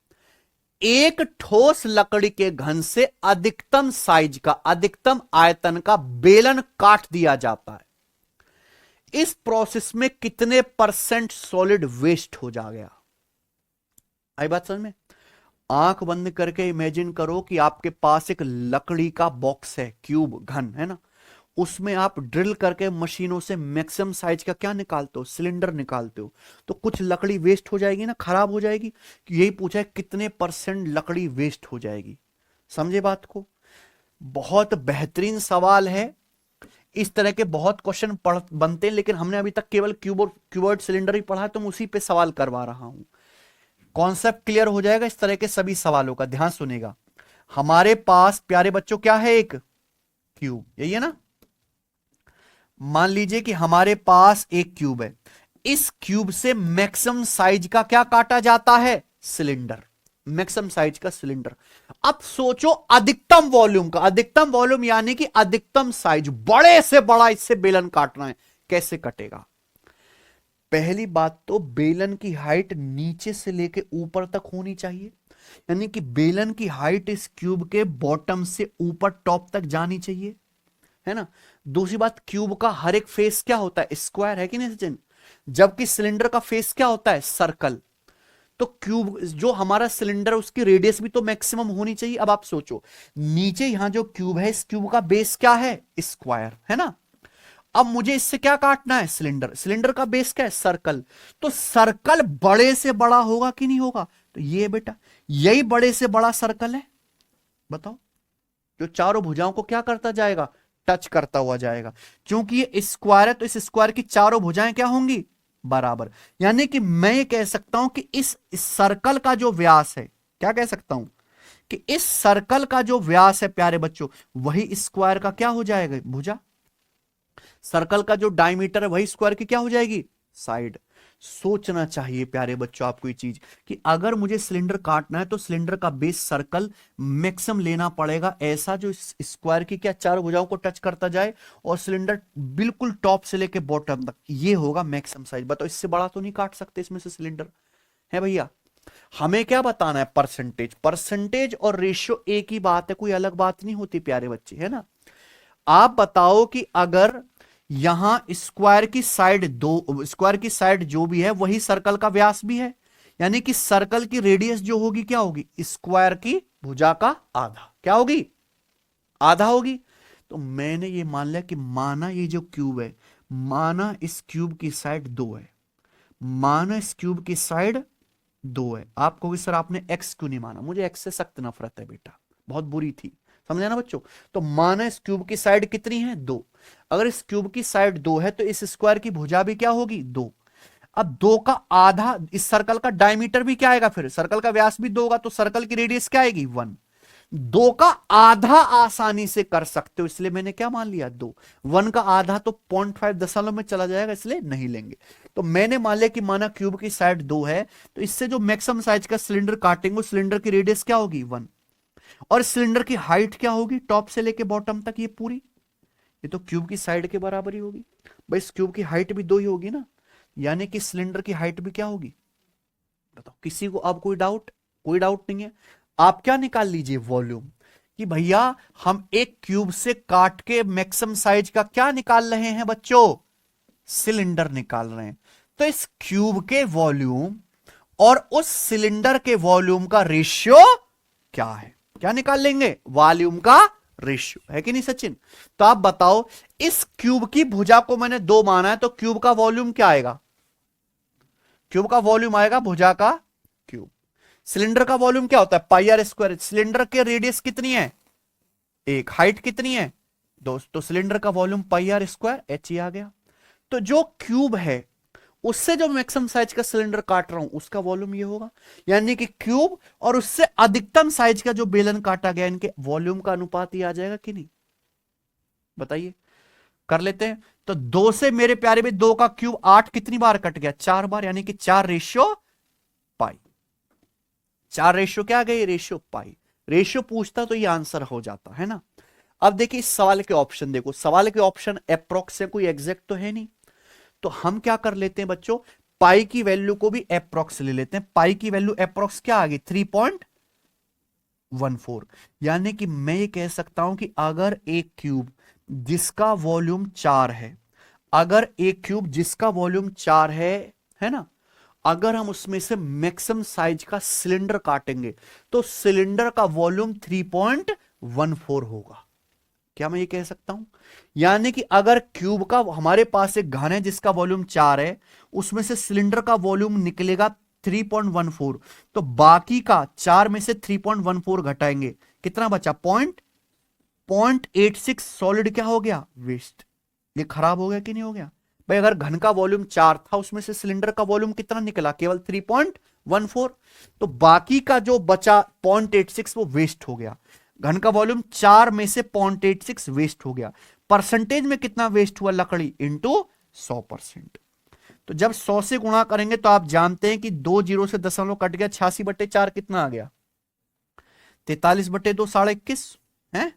एक ठोस लकड़ी के घन से अधिकतम साइज का, अधिकतम आयतन का बेलन काट दिया जाता है। इस प्रोसेस में कितने % सॉलिड वेस्ट हो जा गया। आई बात समझ में। आंख बंद करके इमेजिन करो कि आपके पास एक लकड़ी का बॉक्स है, क्यूब घन है ना, उसमें आप ड्रिल करके मशीनों से मैक्सिमम साइज का क्या निकालते हो, सिलेंडर निकालते हो, तो कुछ लकड़ी वेस्ट हो जाएगी ना, खराब हो जाएगी। यही पूछा है कितने % लकड़ी वेस्ट हो जाएगी। समझे बात को, बहुत बेहतरीन सवाल है। इस तरह के बहुत क्वेश्चन बनते हैं, लेकिन हमने अभी तक केवल क्यूबॉइड सिलेंडर ही पढ़ा है, तो मैं उसी पे सवाल करवा रहा हूं। कॉन्सेप्ट क्लियर हो जाएगा इस तरह के सभी सवालों का। ध्यान सुनेगा, हमारे पास प्यारे बच्चों क्या है, एक क्यूब, यही है ना। मान लीजिए कि हमारे पास एक क्यूब है, इस क्यूब से मैक्सिमम साइज का क्या काटा जाता है, सिलेंडर, मैक्सिमम साइज का सिलेंडर। अब सोचो अधिकतम वॉल्यूम का, अधिकतम वॉल्यूम यानी कि अधिकतम साइज, बड़े से बड़ा इससे बेलन काटना है, कैसे कटेगा। पहली बात तो बेलन की हाइट नीचे से लेके ऊपर तक होनी चाहिए, यानी कि बेलन की हाइट इस क्यूब के बॉटम से ऊपर टॉप तक जानी चाहिए, है ना। दूसरी बात, क्यूब का हर एक फेस क्या होता है, स्क्वायर, है कि नहीं सचिन, जबकि सिलेंडर का फेस क्या होता है, सर्कल। तो क्यूब जो हमारा सिलेंडर, उसकी रेडियस भी तो मैक्सिमम होनी चाहिए। अब आप सोचो, नीचे यहां जो क्यूब है, इस क्यूब का बेस क्या है, स्क्वायर, है ना। अब मुझे इससे क्या काटना है, सिलेंडर, सिलेंडर का बेस क्या है, सर्कल। तो सर्कल बड़े से बड़ा होगा कि नहीं होगा, तो ये बेटा यही बड़े से बड़ा सर्कल है, बताओ, जो चारों भुजाओं को क्या करता जाएगा, टच करता हुआ जाएगा। क्योंकि ये स्क्वायर है तो इस स्क्वायर की चारों भुजाएं क्या होंगी, बराबर। यानी कि मैं ये कह सकता हूं कि इस सर्कल का जो व्यास है, क्या कह सकता हूं कि इस सर्कल का जो व्यास है प्यारे बच्चों, वही स्क्वायर का क्या हो जाएगा, भुजा। सर्कल का जो डायमीटर है वही स्क्वायर की क्या हो जाएगी, साइड। सोचना चाहिए प्यारे बच्चों आपको ये चीज, कि अगर मुझे सिलेंडर काटना है तो सिलेंडर का बेस सर्कल मैक्सिमम लेना पड़ेगा, ऐसा जो स्क्वायर की क्या चारों भुजाओं को टच करता जाए, और सिलेंडर बिल्कुल टॉप से लेके बॉटम तक, ये होगा मैक्सिमम साइज। बताओ, इससे बड़ा तो नहीं काट सकते इसमें से सिलेंडर, है भैया। हमें क्या बताना है, परसेंटेज। परसेंटेज और रेशियो एक ही बात है, कोई अलग बात नहीं होती प्यारे बच्चे, है ना। आप बताओ कि अगर यहां स्क्वायर की साइड दो, स्क्वायर की साइड जो भी है वही सर्कल का व्यास भी है, यानी कि सर्कल की रेडियस जो होगी क्या होगी, स्क्वायर की भुजा का आधा, क्या होगी, आधा होगी। तो मैंने ये मान लिया कि माना ये जो क्यूब है, माना इस क्यूब की साइड 2 है, माना इस क्यूब की साइड 2 है। आप कहोगे सर आपने एक्स क्यों नहीं माना, मुझे एक्स से सख्त नफरत है बेटा, बहुत बुरी थी, समझे ना बच्चों। तो माना इस क्यूब की साइड कितनी है, 2। अगर इस क्यूब की साइड 2 है तो इस स्क्वायर की भुजा भी क्या होगी, 2। अब 2 का आधा, इस सर्कल का डायमीटर भी क्या आएगा, फिर सर्कल का व्यास भी 2 होगा, तो सर्कल की रेडियस क्या आएगी, 1। 2 का आधा आसानी से कर सकते हो, इसलिए मैंने क्या मान लिया, 2। 1 का आधा तो 0.5 दशमलव में चला जाएगा, इसलिए नहीं लेंगे। तो मैंने मान लिया कि माना क्यूब की साइड 2 है, तो इससे जो मैक्सिमम साइज का सिलेंडर काटेंगे, सिलेंडर की रेडियस क्या होगी, 1। और सिलेंडर की हाइट क्या होगी, टॉप से लेके बॉटम तक, ये पूरी, ये तो क्यूब की साइड के बराबर ही होगी। भाई इस क्यूब की हाइट भी 2 ही होगी ना, यानी कि सिलेंडर की हाइट भी क्या होगी, बताओ। किसी को अब कोई डाउट, कोई डाउट नहीं है। आप क्या निकाल लीजिए, वॉल्यूम, कि भैया हम एक क्यूब से काट के मैक्सिमम साइज का क्या निकाल रहे हैं बच्चों, सिलेंडर निकाल रहे हैं। तो इस क्यूब के वॉल्यूम और उस सिलेंडर के वॉल्यूम का रेशियो क्या है, क्या निकाल लेंगे, वॉल्यूम का रेशियो, है कि नहीं सचिन। तो आप बताओ, इस क्यूब की भुजा को मैंने 2 माना है, तो क्यूब का वॉल्यूम क्या आएगा, क्यूब का वॉल्यूम आएगा भुजा का क्यूब। सिलेंडर का वॉल्यूम क्या होता है, पाई आर स्क्वायर। सिलेंडर के रेडियस कितनी है, 1, हाइट कितनी है, 2, तो सिलेंडर का volume pi are square, h ही आ गया। तो जो क्यूब है उससे जो मैक्सिमम साइज का सिलेंडर काट रहा हूं उसका वॉल्यूम ये होगा, यानी कि क्यूब और उससे अधिकतम साइज का जो बेलन काटा गया, इनके वॉल्यूम का अनुपात ही आ जाएगा कि नहीं, बताइए, कर लेते हैं। तो 2 से मेरे प्यारे में 2 का क्यूब 8 कितनी बार कट गया, 4 बार, यानी कि 4 रेशियो पाई। 4 रेशियो क्या गई, रेशियो पाई। रेशियो पूछता तो ये आंसर हो जाता है ना। अब देखिए इस सवाल के ऑप्शन देखो, सवाल के ऑप्शन अप्रोक्स है, कोई एग्जैक्ट तो है नहीं। तो हम क्या कर लेते हैं बच्चों, पाई की वैल्यू को भी अप्रोक्स ले लेते हैं। पाई की वैल्यू अप्रोक्स क्या आ गई, 3.14, यानी कि मैं ये कह सकता हूं कि अगर एक क्यूब जिसका वॉल्यूम 4 है, अगर एक क्यूब जिसका वॉल्यूम 4 है ना, अगर हम उसमें से मैक्सिमम साइज का सिलेंडर काटेंगे तो सिलेंडर का वॉल्यूम 3.14 होगा। क्या मैं ये कह सकता हूं, यानी कि अगर क्यूब का, हमारे पास एक घन है जिसका वॉल्यूम 4 है, उसमें से सिलेंडर का वॉल्यूम निकलेगा 3.14, तो बाकी का 4 में से 3.14 घटाएंगे, कितना बचा, 0.86 सॉलिड क्या हो गया, वेस्ट। ये खराब हो गया कि नहीं हो गया भाई। अगर घन का वॉल्यूम 4 था, उसमें से सिलेंडर का वॉल्यूम कितना निकला, केवल 3.14, तो बाकी का जो बचा 0.86 वो वेस्ट हो गया। घन का वॉल्यूम 4 में से 0.86 वेस्ट हो गया। परसेंटेज में कितना वेस्ट हुआ, लकड़ी इंटू 100%। तो जब 100 से गुणा करेंगे तो आप जानते हैं कि 2 जीरो से दशमलव कट गया, 86/4 कितना आ गया, 43/2, 21.5 है,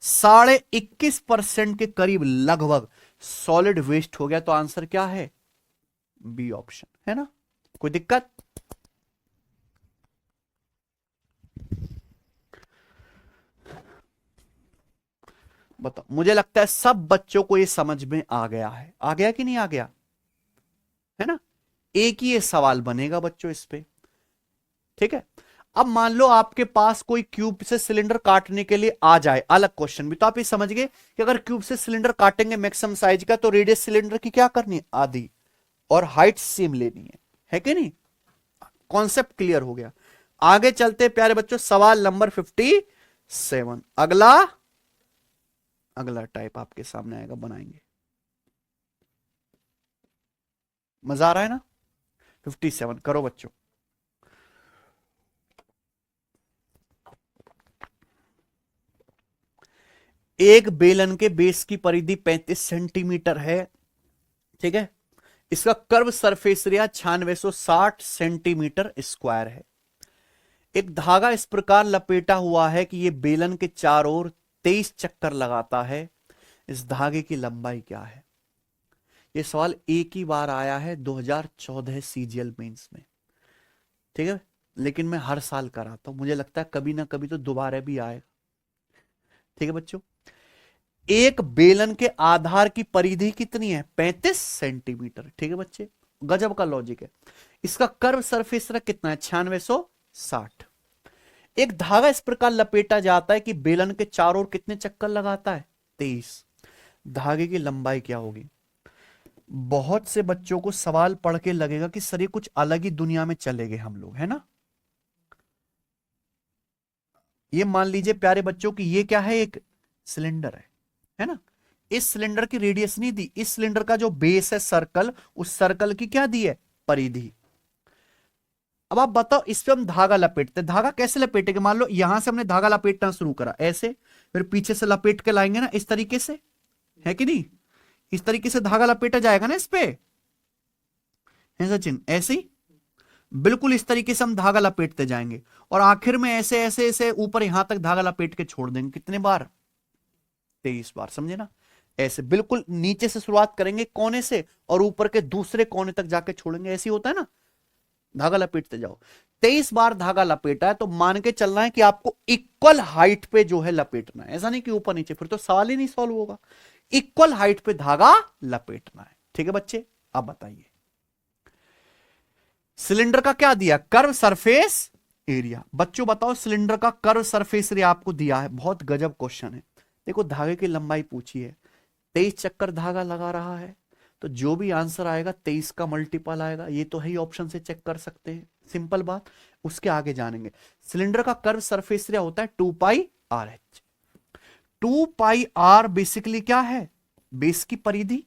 21.5% के करीब लगभग सॉलिड वेस्ट हो गया। तो आंसर क्या है, बी ऑप्शन है ना, कोई दिक्कत? बताओ, मुझे लगता है सब बच्चों को ये समझ में आ गया है, आ गया कि नहीं आ गया, है ना? एक ही ये सवाल बनेगा बच्चों इस पे, ठीक है। अब मान लो आपके पास कोई क्यूब से सिलेंडर काटने के लिए आ जाए, अलग क्वेश्चन भी, तो आप ये समझ गए कि अगर क्यूब से सिलेंडर काटेंगे मैक्सिमम साइज का, तो रेडियस सिलेंडर की क्या करनी है, आधी, और हाइट सेम लेनी है कि नहीं? कॉन्सेप्ट क्लियर हो गया। आगे चलते प्यारे बच्चों, सवाल नंबर 57। अगला अगला टाइप आपके सामने आएगा, बनाएंगे। मजा आ रहा है ना? 57 करो बच्चों। एक बेलन के बेस की परिधि 35 सेंटीमीटर है, ठीक है। इसका curve surface area 9660 centimetre square है। एक धागा इस प्रकार लपेटा हुआ है कि यह बेलन के चारों ओर 23 चक्कर लगाता है। इस धागे की लंबाई क्या है? यह सवाल एक ही बार आया है 2014 सीजीएल मेंस में, ठीक है, लेकिन मैं हर साल कराता हूं, मुझे लगता है कभी ना कभी तो दोबारा भी आएगा, ठीक है बच्चों। एक बेलन के आधार की परिधि कितनी है? 35 सेंटीमीटर, ठीक है बच्चे, गजब का लॉजिक है। इसका कर्व सरफेस एरिया कितना है? 9660। एक धागा इस प्रकार लपेटा जाता है कि बेलन के चारों ओर कितने चक्कर लगाता है? 23। धागे की लंबाई क्या होगी? बहुत से बच्चों को सवाल पढ़ के लगेगा कि सर ये कुछ अलग ही दुनिया में चले गए हम लोग, है ना? ये मान लीजिए प्यारे बच्चों कि ये क्या है, एक सिलेंडर है ना? इस सिलेंडर की रेडियस नहीं दी, इस सिलेंडर का जो बेस है सर्कल, उस सर्कल की क्या दी है? परिधि। अब आप बताओ, इस पे हम धागा लपेटते, धागा कैसे लपेटेंगे? मान लो यहां से हमने धागा लपेटना शुरू करा ऐसे, फिर पीछे से लपेट के लाएंगे ना, इस तरीके से, है कि नहीं? इस तरीके से धागा लपेटा जाएगा ना इस पे, है सचिन? ऐसे ही बिल्कुल इस तरीके से हम धागा लपेटते जाएंगे, और आखिर में ऐसे ऐसे ऐसे ऊपर यहां तक धागा लपेट के छोड़ देंगे। कितने बार? 23 बार, समझे ना? ऐसे बिल्कुल नीचे से शुरुआत करेंगे कोने से, और ऊपर के दूसरे कोने तक जाके छोड़ेंगे, ऐसे होता है ना, धागा लपेटते जाओ। 23 बार धागा लपेटा है तो मान के चलना है कि आपको इक्वल हाइट पे जो है लपेटना है, ऐसा नहीं कि ऊपर नीचे, फिर तो सवाल ही नहीं सॉल्व होगा। इक्वल हाइट पे धागा लपेटना है, ठीक है बच्चे। अब बताइए, सिलेंडर का क्या दिया? Curve surface area. बच्चों बताओ, सिलेंडर का कर्व सरफेस एरिया आपको दिया है, बहुत गजब क्वेश्चन है। देखो, धागे की लंबाई पूछी है, 23 चक्कर धागा लगा रहा है, तो जो भी आंसर आएगा 23 का मल्टीपल आएगा, ये तो है ही, ऑप्शन से चेक कर सकते हैं, सिंपल बात। उसके आगे जानेंगे, सिलेंडर का कर्व सरफेस एरिया होता है 2πr/h। 2πr बेसिकली क्या है? बेस की परिधि।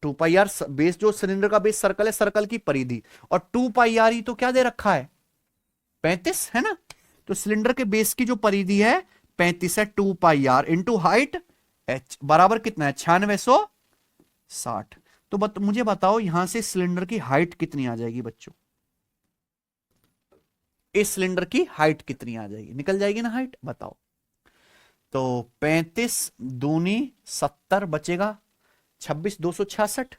2πr बेस, जो सिलेंडर का बेस सर्कल है, सर्कल की परिधि, और 2πr तो क्या दे रखा है? 35, है ना? तो सिलेंडर के बेस की जो परिधि है 35 है, 2πr इंटू हाइट h बराबर कितना है? 9660। तो मुझे बताओ, यहां से सिलेंडर की हाइट कितनी आ जाएगी बच्चों? इस सिलेंडर की हाइट कितनी आ जाएगी? निकल जाएगी ना हाइट, बताओ। तो 35 दूनी 70 बचेगा 26, 266।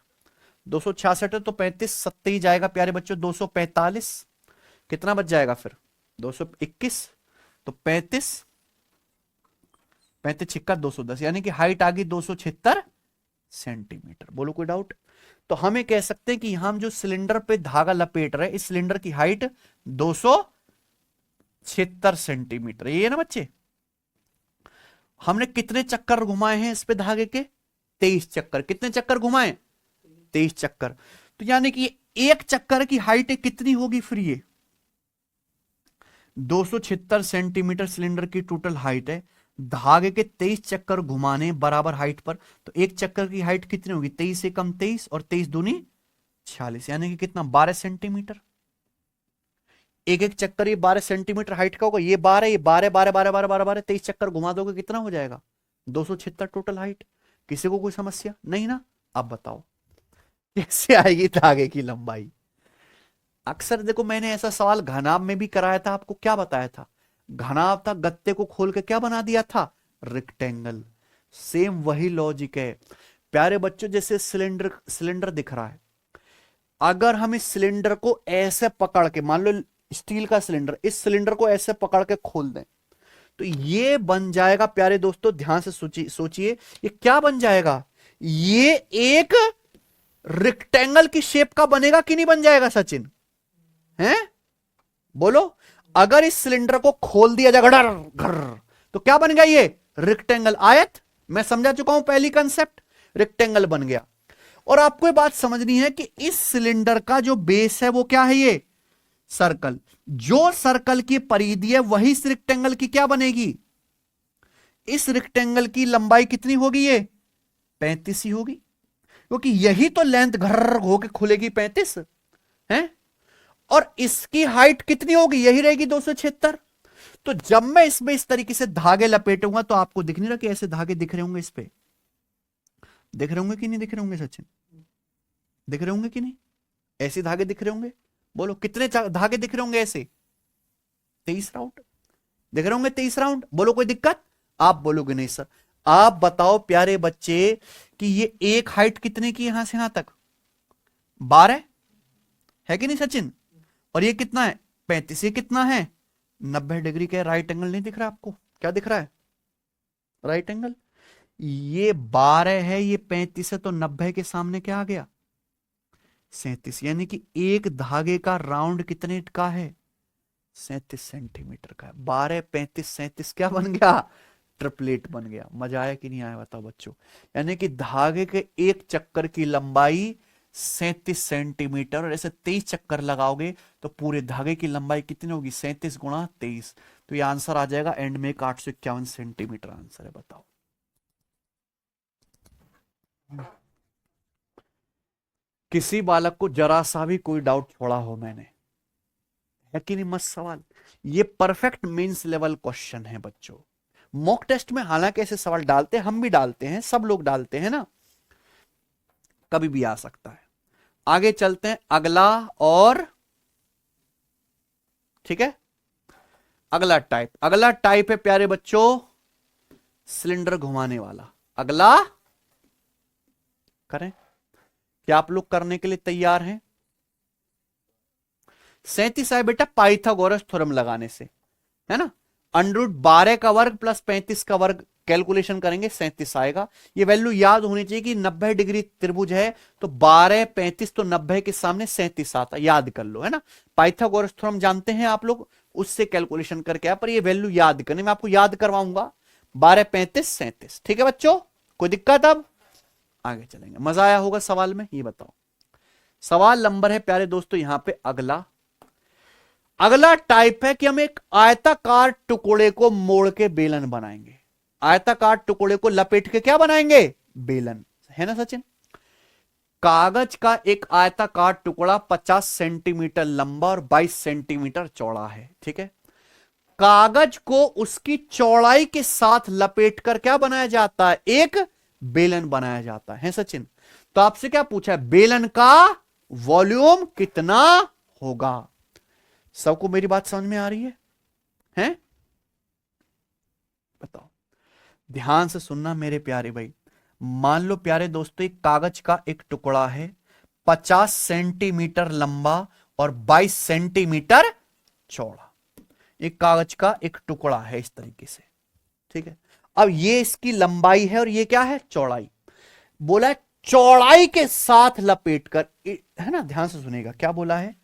266 है तो 35 सत्ते ही जाएगा प्यारे बच्चों, 245। कितना बच जाएगा फिर? 221। तो 35 35 छिक्का 210, यानी कि हाइट आ गई 276 सेंटीमीटर। बोलो कोई डाउट? तो हमें कह सकते हैं कि हम जो सिलेंडर पे धागा लपेट रहे हैं, इस सिलेंडर की हाइट 276 सेंटीमीटर, ये है ना बच्चे? हमने कितने चक्कर घुमाए हैं इस पे धागे के? 23 चक्कर। कितने चक्कर घुमाए? 23 चक्कर। तो यानी कि एक चक्कर की हाइट कितनी होगी फिर? ये 276 सेंटीमीटर सिलेंडर की टोटल हाइट है, धागे के 23 चक्कर घुमाने बराबर हाइट पर, तो एक चक्कर की हाइट कितनी होगी? 23 से कम 23, और 23 दूनी 46, यानी कि कितना? 12 सेंटीमीटर। एक एक चक्कर ये 12 सेंटीमीटर हाइट का होगा, ये 12, ये 12, 12, 12, 12, 12, 12, 23 चक्कर घुमा दोगे, कितना हो जाएगा? 276 टोटल हाइट। किसी को कोई समस्या नहीं ना? अब बताओ कैसे आएगी धागे की लंबाई? अक्सर देखो, मैंने ऐसा सवाल घनाभ में भी कराया था, आपको क्या बताया था? घनाभ था, गत्ते को खोल के क्या बना दिया था? रेक्टेंगल। सेम वही लॉजिक है प्यारे बच्चों, जैसे सिलेंडर दिख रहा है, अगर हम इस सिलेंडर को ऐसे पकड़ के, मान लो स्टील का सिलेंडर, इस सिलेंडर को ऐसे पकड़ के खोल दें तो ये बन जाएगा प्यारे दोस्तों, ध्यान से सोचिए ये क्या बन जाएगा, ये एक रेक्टेंगल की शेप का बनेगा कि नहीं बन जाएगा सचिन, हैं बोलो। अगर इस सिलेंडर को खोल दिया जाएगा घर घर तो क्या बन गया, ये रेक्टेंगल, आयत। मैं समझा चुका हूं पहली कंसेप्ट, रेक्टेंगल बन गया। और आपको ये बात समझनी है कि इस सिलेंडर का जो बेस है वो क्या है, ये सर्कल। जो सर्कल की परिधि है वही इस रेक्टेंगल की क्या बनेगी, इस रेक्टेंगल की लंबाई कितनी होगी, ये 35 ही होगी, क्योंकि यही तो लेंथ घर होके खुलेगी 35 है। और इसकी हाइट कितनी होगी, यही रहेगी 276। तो जब मैं इसमें इस तरीके से धागे लपेटूंगा तो आपको दिख नहीं रहा कि ऐसे धागे दिख रहे होंगे, इस पे दिख रहे होंगे कि नहीं दिख रहे होंगे सचिन, दिख रहे होंगे कि नहीं, ऐसे धागे दिख रहे होंगे। बोलो कितने धागे दिख रहे होंगे ऐसे, 23 राउंड दिख रहे होंगे, 23 राउंड। बोलो कोई दिक्कत, आप बोलोगे नहीं सर। आप बताओ प्यारे बच्चे कि ये एक हाइट कितने की, यहां से यहां तक 12 है कि नहीं सचिन, और ये कितना है 35, ये कितना है 90 डिग्री के राइट एंगल। नहीं दिख रहा आपको, क्या दिख रहा है, राइट एंगल। ये 12 है, ये 35 है, तो 90 के सामने क्या आ गया 37, यानी कि एक धागे का राउंड कितने का है 37 सेंटीमीटर का है। 12 35 37 क्या बन गया, ट्रिपलेट बन गया। मजा आया कि नहीं आया बताओ बच्चों, यानी कि धागे के एक चक्कर की लंबाई 37 सेंटीमीटर, और ऐसे 23 चक्कर लगाओगे तो पूरे धागे की लंबाई कितनी होगी 37 गुणा 23, तो ये आंसर आ जाएगा एंड में 851 सेंटीमीटर आंसर है। बताओ किसी बालक को जरा सा भी कोई डाउट छोड़ा हो मैंने, है कि नहीं, मस्त सवाल। ये परफेक्ट मींस लेवल क्वेश्चन है बच्चों। मॉक टेस्ट में हालांकि ऐसे सवाल डालते हैं, हम भी डालते हैं, सब लोग डालते हैं ना, कभी भी आ सकता है। आगे चलते हैं, अगला और ठीक है, अगला टाइप है प्यारे बच्चों सिलेंडर घुमाने वाला। अगला करें, क्या आप लोग करने के लिए तैयार हैं। 37 है बेटा पाइथागोरस थ्योरम लगाने से, है ना, √12 का वर्ग प्लस 35 का वर्ग कैलकुलेशन करेंगे 37 आएगा। ये वैल्यू याद होनी चाहिए कि 90 डिग्री त्रिभुज है तो 12 35 तो 90 के सामने 37 आता, याद कर लो, है ना। पाइथागोरस थ्योरम जानते हैं आप लोग, उससे कैलकुलेशन करके आया, पर ये वैल्यू याद करनी, मैं आपको याद करवाऊंगा 12 35 37। ठीक है बच्चों, कोई दिक्कत, अब आगे चलेंगे। मजा आया होगा सवाल में, ये बताओ। सवाल नंबर है प्यारे दोस्तों यहां पे अगला टाइप है कि हम एक आयताकार टुकड़े को मोड़ के बेलन बनाएंगे। आयताकार टुकड़े को लपेट के क्या बनाएंगे, बेलन, है ना सचिन। कागज का एक आयताकार टुकड़ा 50 सेंटीमीटर लंबा और 22 सेंटीमीटर चौड़ा है, ठीक है। कागज को उसकी चौड़ाई के साथ लपेटकर क्या बनाया जाता है, एक बेलन बनाया जाता है सचिन। तो आपसे क्या पूछा है, बेलन का वॉल्यूम कितना होगा। सबको मेरी बात समझ में आ रही है, हैं? बताओ, ध्यान से सुनना मेरे प्यारे भाई। मान लो प्यारे दोस्तों एक कागज का एक टुकड़ा है 50 सेंटीमीटर लंबा और 22 सेंटीमीटर चौड़ा। एक कागज का एक टुकड़ा है इस तरीके से, ठीक है। अब ये इसकी लंबाई है और ये क्या है, चौड़ाई। बोला है चौड़ाई के साथ लपेटकर, है ना, ध्यान से सुनेगा क्या बोला है।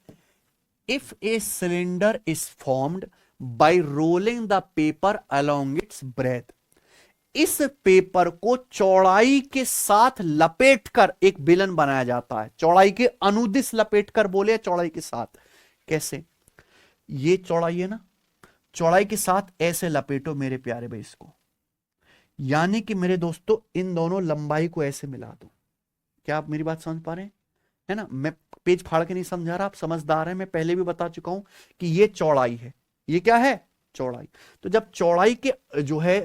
If a cylinder is formed by rolling the paper along it's breath, इस पेपर को चौड़ाई के साथ लपेटकर एक बेलन बनाया जाता है। चौड़ाई के अनुदिश लपेटकर बोले, चौड़ाई के साथ कैसे, ये चौड़ाई है ना, चौड़ाई के साथ ऐसे लपेटो मेरे प्यारे भाई इसको, यानी कि मेरे दोस्तों इन दोनों लंबाई को ऐसे मिला दो। क्या आप मेरी बात समझ पा रहे हैं, है ना। मैं पेज फाड़ के नहीं समझा रहा, आप समझदार हैं, मैं पहले भी बता चुका हूं कि ये चौड़ाई है, ये क्या है, चौड़ाई। तो जब चौड़ाई के जो है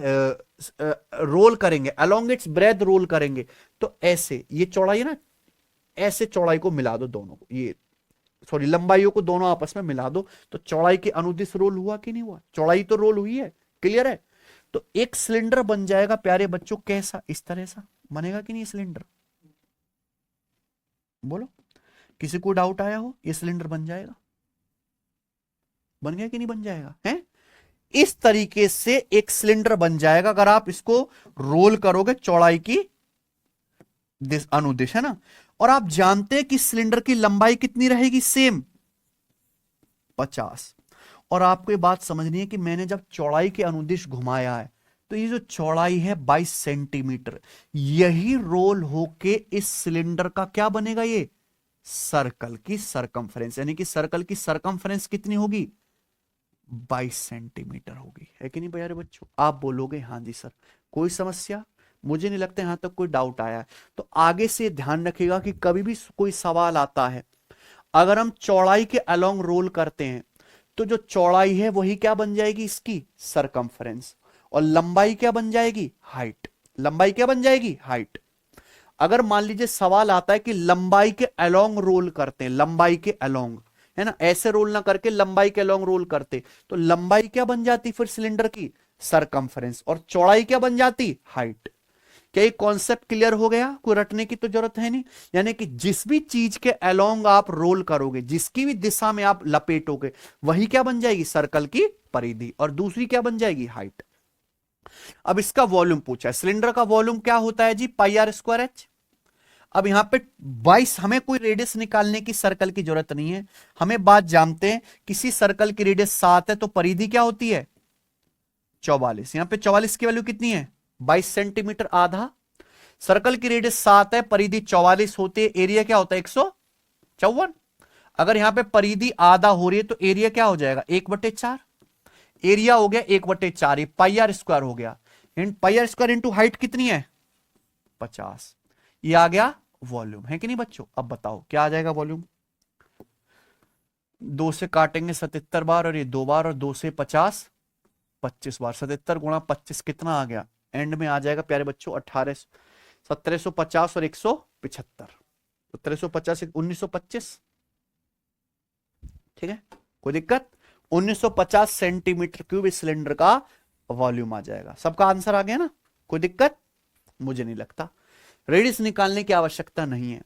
रोल करेंगे, अलोंग इट्स ब्रेथ रोल करेंगे, तो ऐसे ये चौड़ाई है ना, ऐसे चौड़ाई को मिला दो दोनों को, ये सॉरी लंबाइयों को दोनों आपस में मिला दो, तो चौड़ाई के अनुदिश रोल हुआ कि नहीं हुआ, चौड़ाई तो रोल हुई है, क्लियर है। तो एक सिलेंडर बन जाएगा प्यारे बच्चों, कैसा, इस तरह सा बनेगा कि नहीं सिलेंडर, बोलो। किसी को डाउट आया हो? ये सिलेंडर बन जाएगा, बन गया कि नहीं बन जाएगा? है इस तरीके से एक सिलेंडर बन जाएगा अगर आप इसको रोल करोगे चौड़ाई की अनुदिश, है ना। और आप जानते हैं कि सिलेंडर की लंबाई कितनी रहेगी? सेम 50। और आपको ये बात समझनी है कि मैंने जब चौड़ाई के अनुदिश घुमाया है तो ये जो चौड़ाई है 22 सेंटीमीटर, यही रोल होके इस सिलेंडर का क्या बनेगा? ये सर्कल की सरकमफ्रेंस, यानी कि सर्कल की सरकमफ्रेंस कितनी होगी? 22 सेंटीमीटर होगी, है कि नहीं प्यारे बच्चों? आप बोलोगे हाँ जी सर। कोई समस्या? मुझे नहीं लगता यहां तक कोई डाउट आया है। तो आगे से ध्यान रखिएगा कि कभी भी कोई सवाल आता है, अगर हम चौड़ाई के अलोंग रोल करते हैं तो जो चौड़ाई है वही क्या बन जाएगी? इसकी सरकमफ्रेंस। और लंबाई क्या बन जाएगी? हाइट। लंबाई क्या बन जाएगी? हाइट। अगर मान लीजिए सवाल आता है कि लंबाई के अलोंग रोल करते हैं, लंबाई के अलोंग, है ना, ऐसे रोल ना करके लंबाई के अलोंग रोल करते, तो लंबाई क्या बन जाती फिर सिलेंडर की? सरकमफ्रेंस। और चौड़ाई क्या बन जाती? हाइट। क्या ये कॉन्सेप्ट क्लियर हो गया? कोई रटने की तो जरूरत है नहीं। यानी कि जिस भी चीज के अलोंग आप रोल करोगे, जिसकी भी दिशा में आप लपेटोगे, वही क्या बन जाएगी? सर्कल की परिधि। और दूसरी क्या बन जाएगी? हाइट। अब इसका वॉल्यूम पूछा है। सिलेंडर का वॉल्यूम क्या होता है जी? पाई आर स्क्वायर एच। अब यहां पे 22, हमें कोई रेडियस निकालने की सर्कल की जरूरत नहीं है। हमें बात जानते हैं, किसी सर्कल की रेडियस 7 है तो परिधि क्या होती है? 44। यहां पे 44 की वैल्यू कितनी है? 22 सेंटीमीटर आधा। सर्कल की रेडियस 7 है, परिधि 44 होती है, एरिया क्या होता है? 154। अगर यहां पे परिधि आधा हो रही है तो एरिया क्या हो जाएगा? 1/4। एरिया हो गया 1/4, ये पाई आर स्क्वायर हो गया। पाई आर स्क्वायर इंटू हाइट कितनी है? 50। ये आ गया वॉल्यूम, है कि नहीं बच्चों? अब बताओ क्या आ जाएगा वॉल्यूम? 2 से काटेंगे 77 बार, और ये 2 बार, और 2 से 50 25 बार। 77 गुणा 25 कितना आ गया? एंड में आ जाएगा प्यारे बच्चों 18, 1750 और 175। 1750 1925, ठीक है, कोई दिक्कत? 1950 सेंटीमीटर क्यूब इस सिलेंडर का वॉल्यूम आ जाएगा। सबका आंसर आ गया ना? कोई दिक्कत? मुझे नहीं लगता। रेडियस निकालने की आवश्यकता नहीं है।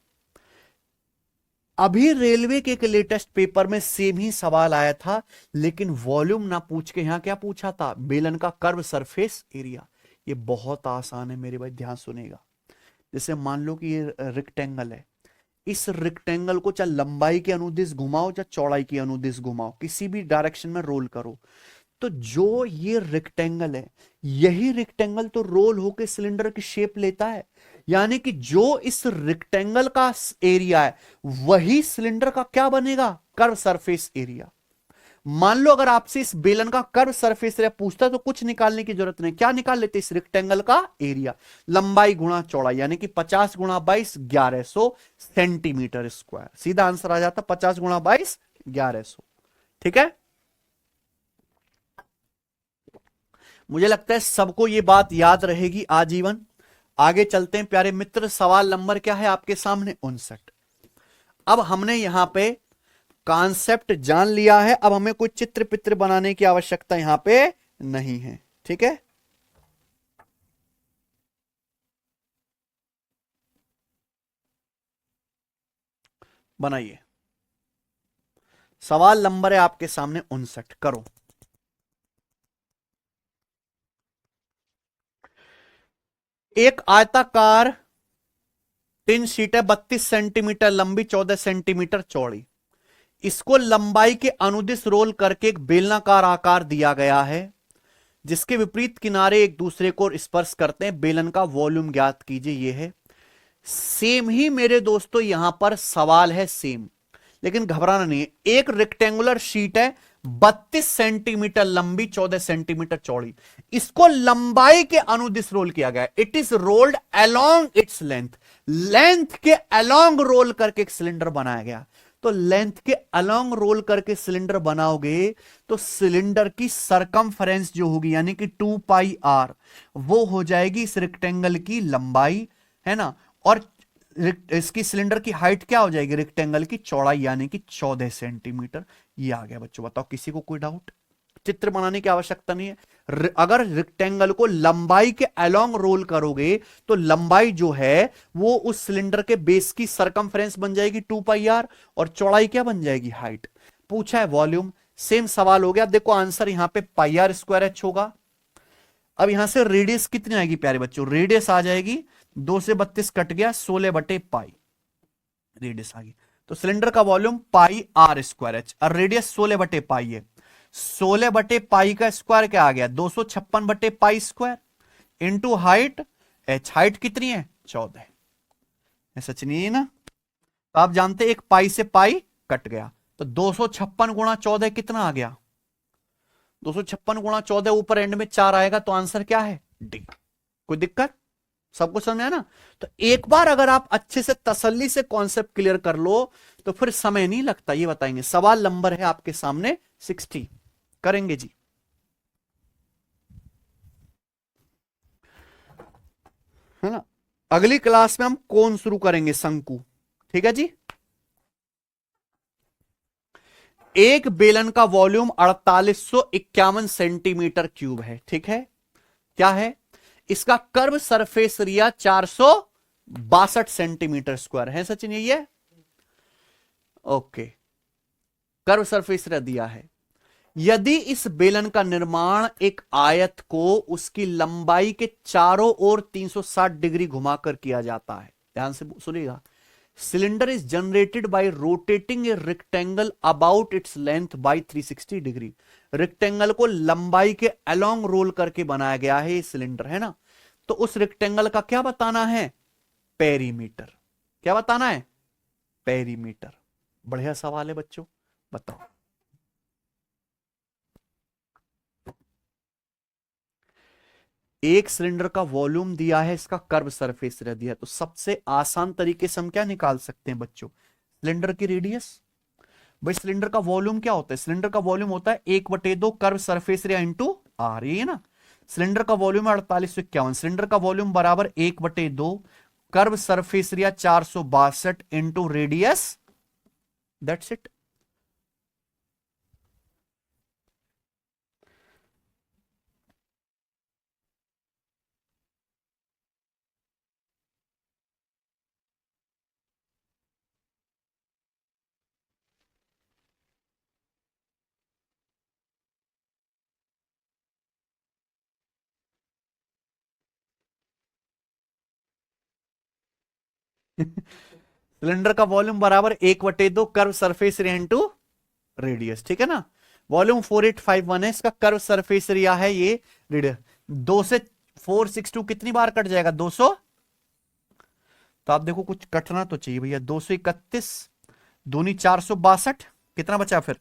अभी रेलवे के एक लेटेस्ट पेपर में सेम ही सवाल आया था, लेकिन वॉल्यूम ना पूछ के यहां क्या पूछा था? बेलन का कर्व सरफेस एरिया। ये बहुत आसान है मेरे भाई, ध्यान सुनेगा। जैसे मान लो कि ये रेक्टेंगल है, इस रेक्टेंगल को चाहे लंबाई के अनुदिश घुमाओ चाहे चौड़ाई के अनुदिश घुमाओ, किसी भी डायरेक्शन में रोल करो, तो जो ये रेक्टेंगल है, यही रेक्टेंगल तो रोल होकर सिलेंडर की शेप लेता है। यानी कि जो इस रेक्टेंगल का एरिया है वही सिलेंडर का क्या बनेगा? Curve surface area. मान लो अगर आपसे इस बेलन का कर्व सरफेस एरिया पूछता है तो कुछ निकालने की जरूरत नहीं, क्या निकाल लेते? इस रेक्टेंगल का एरिया, लंबाई गुणा चौड़ाई, यानी कि 50 गुणा 22 1100 सेंटीमीटर स्क्वायर। सीधा आंसर आ जाता 50 गुणा 22 1100। ठीक है, मुझे लगता है सबको यह बात याद रहेगी आजीवन। आगे चलते हैं प्यारे मित्र। सवाल नंबर क्या है आपके सामने? 59। अब हमने यहां पे कॉन्सेप्ट जान लिया है, अब हमें कोई चित्र पित्र बनाने की आवश्यकता यहां पे नहीं है। ठीक है, बनाइए। सवाल नंबर है आपके सामने 59, करो। एक आयताकार टिन शीट है, 32 सेंटीमीटर लंबी, 14 सेंटीमीटर चौड़ी। इसको लंबाई के अनुदिश रोल करके एक बेलनाकार आकार दिया गया है, जिसके विपरीत किनारे एक दूसरे को स्पर्श करते हैं। बेलन का वॉल्यूम ज्ञात कीजिए। यह है सेम ही मेरे दोस्तों, यहां पर सवाल है सेम, लेकिन घबराना नहीं है। एक रेक्टेंगुलर शीट है, 32 सेंटीमीटर लंबी, 14 सेंटीमीटर चौड़ी। इसको लंबाई के अनुदिश रोल किया गया है। It is rolled along its length. Length के अलोंग रोल करके एक सिलेंडर बनाया गया। तो लेंथ के अलोंग रोल करके सिलेंडर बनाओगे तो सिलेंडर की सरकमफ्रेंस जो होगी, यानी कि 2 पाई आर, वो हो जाएगी इस रेक्टेंगल की लंबाई, है ना। और इसकी सिलेंडर की हाइट क्या हो जाएगी? रेक्टेंगल की चौड़ाई, यानी कि 14 सेंटीमीटर। ये आ गया बच्चों, बताओ किसी को कोई डाउट? चित्र बनाने की आवश्यकता नहीं है। अगर रेक्टेंगल को लंबाई के अलोंग रोल करोगे तो लंबाई जो है वो उस सिलेंडर के बेस की सरकमफ्रेंस बन जाएगी 2πr, और चौड़ाई क्या बन जाएगी, हाइट। पूछा है वॉल्यूम, सेम सवाल हो गया। देखो आंसर यहां पे πr²h होगा। अब यहां से रेडियस कितनी आएगी प्यारे बच्चों, रेडियस आ जाएगी 2 से 32 कट गया 16/पाई रेडियस आ गई। तो सिलेंडर का वॉल्यूम πr²h और रेडियस 16/पाई है। 16/पाई का स्क्वायर क्या आ गया, 256/पाई² इंटू हाइट h। हाइट कितनी है, 14 है। सच नहीं है ना? तो आप जानते एक पाई से पाई कट गया, तो 256 गुणा 14 कितना आ गया, 256 गुणा 14, ऊपर एंड में 4 आएगा, तो आंसर क्या है, डी। कोई दिक्कत, सबको समझ में आया ना? तो एक बार अगर आप अच्छे से तसल्ली से कॉन्सेप्ट क्लियर कर लो तो फिर समय नहीं लगता। ये बताएंगे। सवाल नंबर है आपके सामने 60, करेंगे जी। है ना? अगली क्लास में हम कौन शुरू करेंगे, शंकु। ठीक है जी। एक बेलन का वॉल्यूम 4851 सेंटीमीटर क्यूब है। ठीक है, क्या है, इसका curve surface area 462 centimetre square है। सचिन यही है? ओके, कर्व सरफेस एरिया दिया है। यदि इस बेलन का निर्माण एक आयत को उसकी लंबाई के चारों ओर 360 डिग्री घुमाकर किया जाता है, ध्यान से सुनिएगा। Cylinder is generated by rotating a rectangle about its length bye 360 degree. Rectangle को लंबाई के अलोंग रोल करके बनाया गया है ये सिलेंडर, है ना? तो उस रेक्टेंगल का क्या बताना है, पेरीमीटर। क्या बताना है, पेरीमीटर। बढ़िया सवाल है बच्चों, बताओ। एक सिलेंडर का वॉल्यूम दिया है, इसका कर्व सरफेस एरिया दिया है, तो सबसे आसान तरीके से हम क्या निकाल सकते हैं बच्चों, सिलेंडर की रेडियस। भाई सिलेंडर का वॉल्यूम क्या होता है, सिलेंडर का वॉल्यूम होता है 1/2 curve surface area into R, ये ना। सिलेंडर का वॉल्यूम है 4851, सिलेंडर का वॉल्यूम बराबर 1/2 curve surface area 462 into radius, that's it. Cylinder का वॉल्यूम बराबर 1/2 curve surface area into radius, ठीक है ना। वॉल्यूम 4851 है, इसका कर्व सरफेस एरिया है ये रेडियस। 2 से 462 कितनी बार कट जाएगा, 200। तो आप देखो कुछ कटना तो चाहिए भैया। 231 दूनी 462, कितना बचा फिर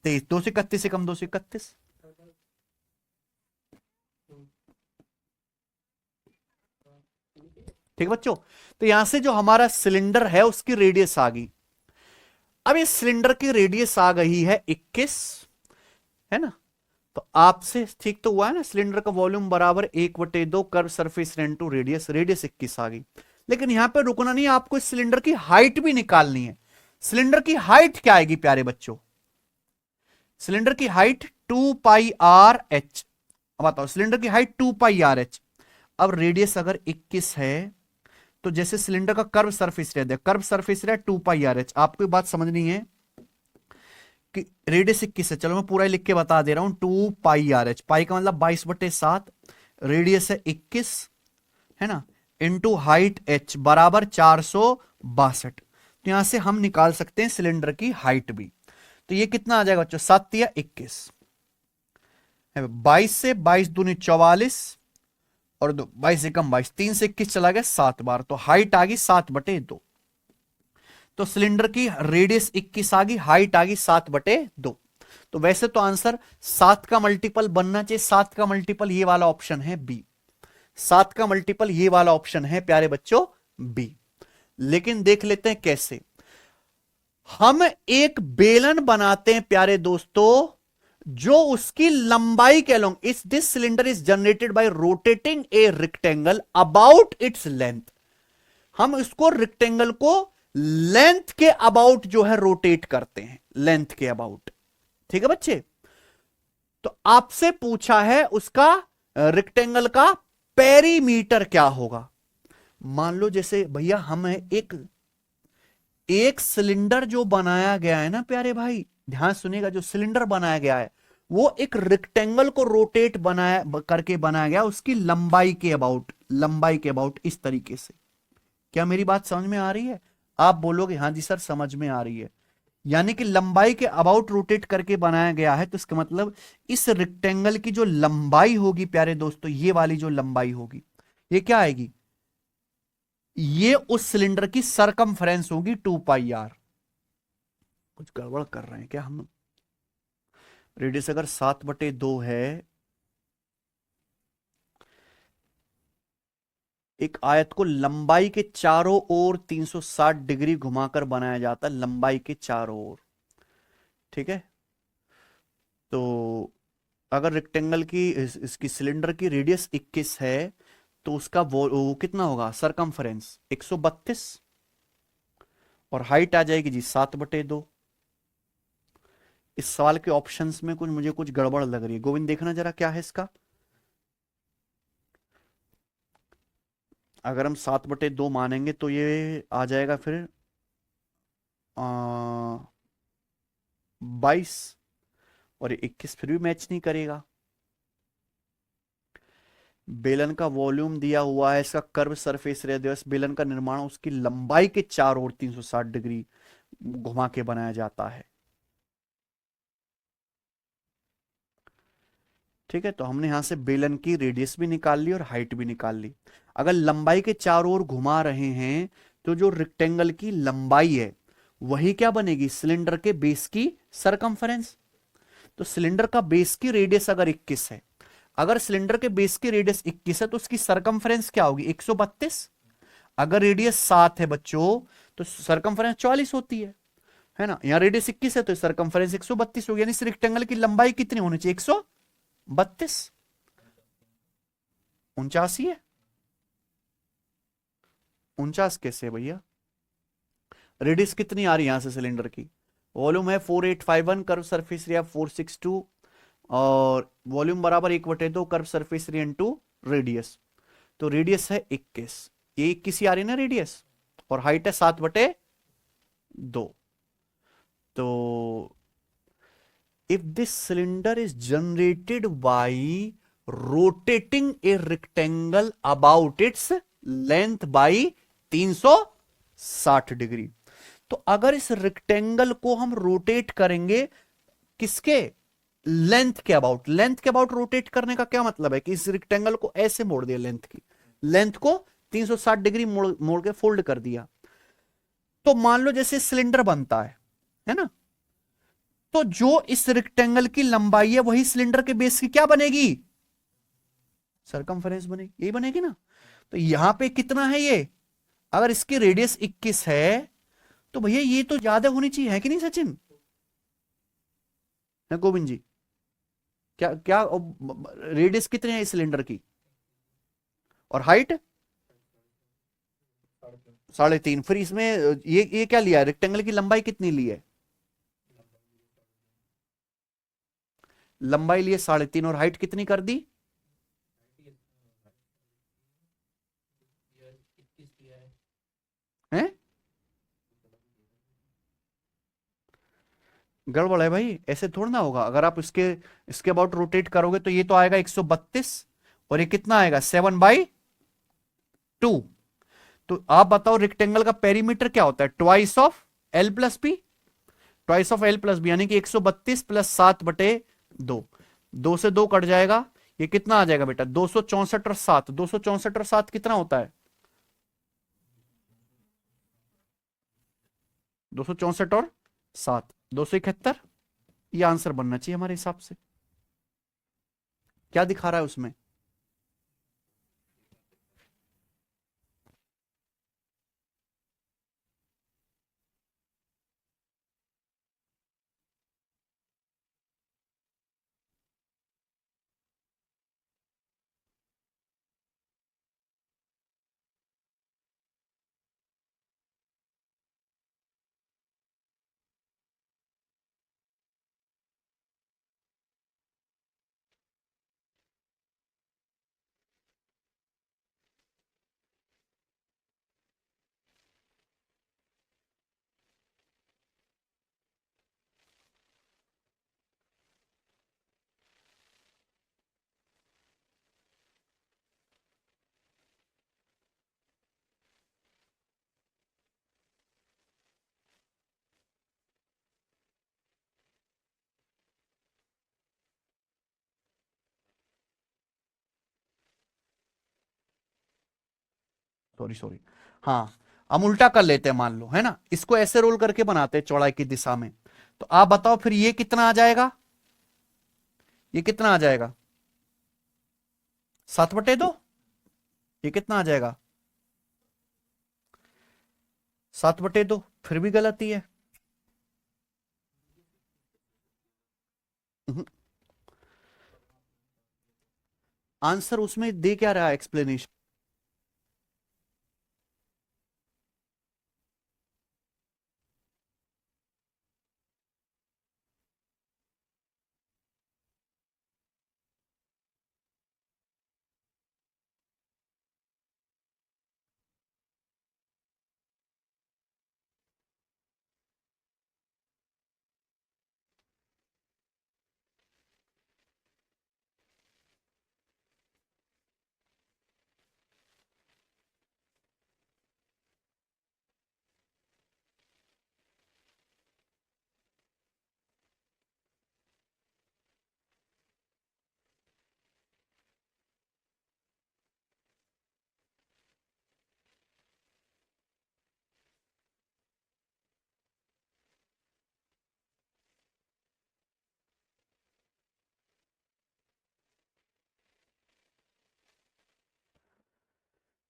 23। 231 से कम 231, ठीक बच्चों। तो यहां से जो हमारा सिलेंडर है उसकी रेडियस आ गई। अब इस सिलेंडर की रेडियस आ गई है 21, है ना। तो आपसे ठीक तो हुआ है ना, सिलेंडर का वॉल्यूम बराबर 1/2 curve surface into radius, radius 21 आ गई। लेकिन यहां पे रुकना नहीं है, आपको इस सिलेंडर की हाइट भी निकालनी है। सिलेंडर की हाइट क्या आएगी प्यारे बच्चों, सिलेंडर की हाइट 2πr(h). अब बताओ, सिलेंडर की हाइट 2πr(h). अब रेडियस अगर 21 है तो जैसे सिलेंडर का curve surface area, curve surface area 2πr(h). आपको ये बात समझनी है कि रेडियस 21 है। चलो मैं पूरा लिख के बता दे रहा हूं, 2πr(h). पाई का मतलब 22/7, रेडियस है 21, है ना, इंटू हाइट h बराबर 462। तो यहां से हम निकाल सकते हैं सिलेंडर की हाइट भी। तो ये कितना आ जाएगा बच्चों, 7 या 21, 22 से 22 दूनी 44 और 22 से कम 22, 3 से 21 चला गया 7 बार, तो हाइट आ गई 7/2। तो सिलेंडर की रेडियस 21 आ गई, हाइट आ गई 7/2। तो वैसे तो आंसर 7 का मल्टीपल बनना चाहिए, 7 का मल्टीपल ये वाला ऑप्शन है बी, 7 का मल्टीपल ये वाला ऑप्शन है प्यारे बच्चों बी। लेकिन देख लेते हैं कैसे। हम एक बेलन बनाते हैं प्यारे दोस्तों, जो उसकी लंबाई के अलोंग, इस this cylinder is generated by rotating a rectangle about its length. हम इसको रेक्टेंगल को लेंथ के अबाउट जो है रोटेट करते हैं, लेंथ के अबाउट, ठीक है बच्चे। तो आपसे पूछा है उसका रेक्टेंगल का पेरीमीटर क्या होगा। मान लो जैसे भैया हमें एक एक सिलेंडर जो बनाया गया है ना प्यारे भाई, ध्यान सुनिएगा, जो सिलेंडर बनाया गया है वो एक रेक्टेंगल को रोटेट बनाया करके बनाया गया, उसकी लंबाई के अबाउट इस तरीके से। क्या मेरी बात समझ में आ रही है? आप बोलोगे हाँ जी सर समझ में आ रही है। यानी कि लंबाई के अबाउट रोटेट करके बनाया गया है, तो इसका मतलब इस रेक्टेंगल की जो लंबाई होगी प्यारे दोस्तों, ये वाली जो लंबाई होगी, ये क्या आएगी, ये उस सिलेंडर की सरकमफ्रेंस होगी 2 पाई आर। कुछ गड़बड़ कर रहे हैं क्या हम? रेडियस अगर 7/2 है, एक आयत को लंबाई के चारों ओर 360 डिग्री घुमाकर बनाया जाता है, लंबाई के चारों ओर। ठीक है, तो अगर रेक्टेंगल की इसकी सिलेंडर की रेडियस 21 है, तो उसका वो कितना होगा सरकमफ्रेंस 132, और हाइट आ जाएगी जी 7/2। इस सवाल के ऑप्शंस में मुझे कुछ गड़बड़ लग रही है, गोविंद देखना जरा क्या है इसका। अगर हम 7/2 मानेंगे तो ये आ जाएगा फिर 22, और 21 फिर भी मैच नहीं करेगा। बेलन का वॉल्यूम दिया हुआ है, इसका कर्व सरफेस रेडियस, बेलन का निर्माण उसकी लंबाई के चार ओर 360 डिग्री घुमा के बनाया जाता है। ठीक है, तो हमने यहां से बेलन की रेडियस भी निकाल ली और हाइट भी निकाल ली। अगर लंबाई के चारों ओर घुमा रहे हैं, तो जो रेक्टेंगल की लंबाई है वही क्या बनेगी, सिलेंडर के बेस की सरकमफ्रेंस। तो सिलेंडर का बेस की रेडियस अगर 21 है, अगर सिलेंडर के बेस की रेडियस 21 है, तो उसकी सरकमफ्रेंस क्या होगी 132। अगर रेडियस 7 है बच्चों, तो सरकमफ्रेंस 44 होती है ना। यहां रेडियस 21 है तो सरकमफ्रेंस 132 होगी, यानी इस रेक्टेंगल की लंबाई कितनी होनी चाहिए 132। 49 है। 49 कैसे है भैया? रेडियस कितनी आ रही है यहां से सिलेंडर की, वॉल्यूम है 4851, कर्व सरफेस एरिया 462, और वॉल्यूम बराबर 1/2 curve surface area into radius. तो रेडियस है 21, ये 21 ही आ रही है ना रेडियस, और हाइट है 7/2। तो if this cylinder is generated by rotating a rectangle about its length by 360 degree, तो अगर इस रेक्टेंगल को हम रोटेट करेंगे किसके, लेंथ के अबाउट रोटेट करने का क्या मतलब है कि इस रेक्टेंगल को ऐसे मोड़ दिया, लेंथ को 360 डिग्री मोड़ मोड़ के फोल्ड कर दिया। तो मान लो जैसे सिलेंडर बनता है ना, तो जो इस रेक्टेंगल की लंबाई है वही सिलेंडर के बेस की क्या बनेगी, सरकमफ्रेंस बनेगी, यही बनेगी ना। तो यहां पे कितना है ये, अगर इसकी रेडियस 21 है, तो भैया ये तो ज्यादा होनी चाहिए, है कि नहीं सचिन, है गोविंद जी? क्या क्या रेडियस कितने है इस सिलेंडर की, और हाइट 3.5, फिर इसमें ये क्या लिया है, रेक्टेंगल की लंबाई कितनी ली है, लंबाई लिए 3.5, और हाइट कितनी कर दी, है गड़बड़ है भाई, ऐसे थोड़ा ना होगा। अगर आप इसके इसके अबाउट रोटेट करोगे तो ये तो आएगा 132, और ये कितना आएगा 7/2। तो आप बताओ रेक्टेंगल का पेरीमीटर क्या होता है, twice of L plus B, twice of L plus B, यानी कि 132 प्लस 7/2, 2 से 2 कट जाएगा, ये कितना आ जाएगा बेटा 264, और 7, 264 और 7 कितना होता है, 264 और 7 271। ये आंसर बनना चाहिए हमारे हिसाब से। क्या दिखा रहा है उसमें? सॉरी सॉरी, हाँ हम उल्टा कर लेते हैं, मान लो है ना, इसको ऐसे रोल करके बनाते हैं चौड़ाई की दिशा में। तो आप बताओ फिर ये कितना आ जाएगा, ये कितना आ जाएगा, 7/2। ये कितना आ जाएगा, 7/2। फिर भी गलती है। आंसर उसमें दे क्या रहा है, एक्सप्लेनेशन।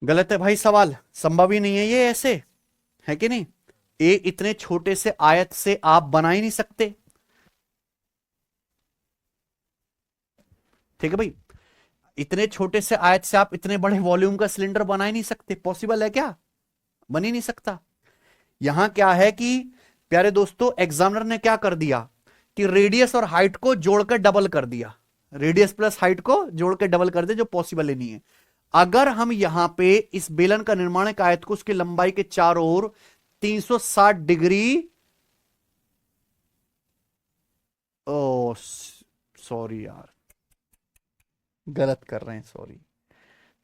गलत है भाई, सवाल संभव ही नहीं है ये ऐसे, है कि नहीं। ए इतने छोटे से आयत से आप बना ही नहीं सकते, ठीक है भाई। इतने छोटे से आयत से आप इतने बड़े वॉल्यूम का सिलेंडर बना ही नहीं सकते, पॉसिबल है क्या, बन ही नहीं सकता। यहां क्या है कि प्यारे दोस्तों, एग्जामिनर ने क्या कर दिया कि रेडियस और हाइट को जोड़कर डबल कर दिया, रेडियस प्लस हाइट को जोड़कर डबल कर दिया, जो पॉसिबल ही नहीं है। अगर हम यहां पे इस बेलन का निर्माण, एक आयत को उसकी लंबाई के चारों ओर 360 डिग्री, ओ सॉरी यार, गलत कर रहे हैं, सॉरी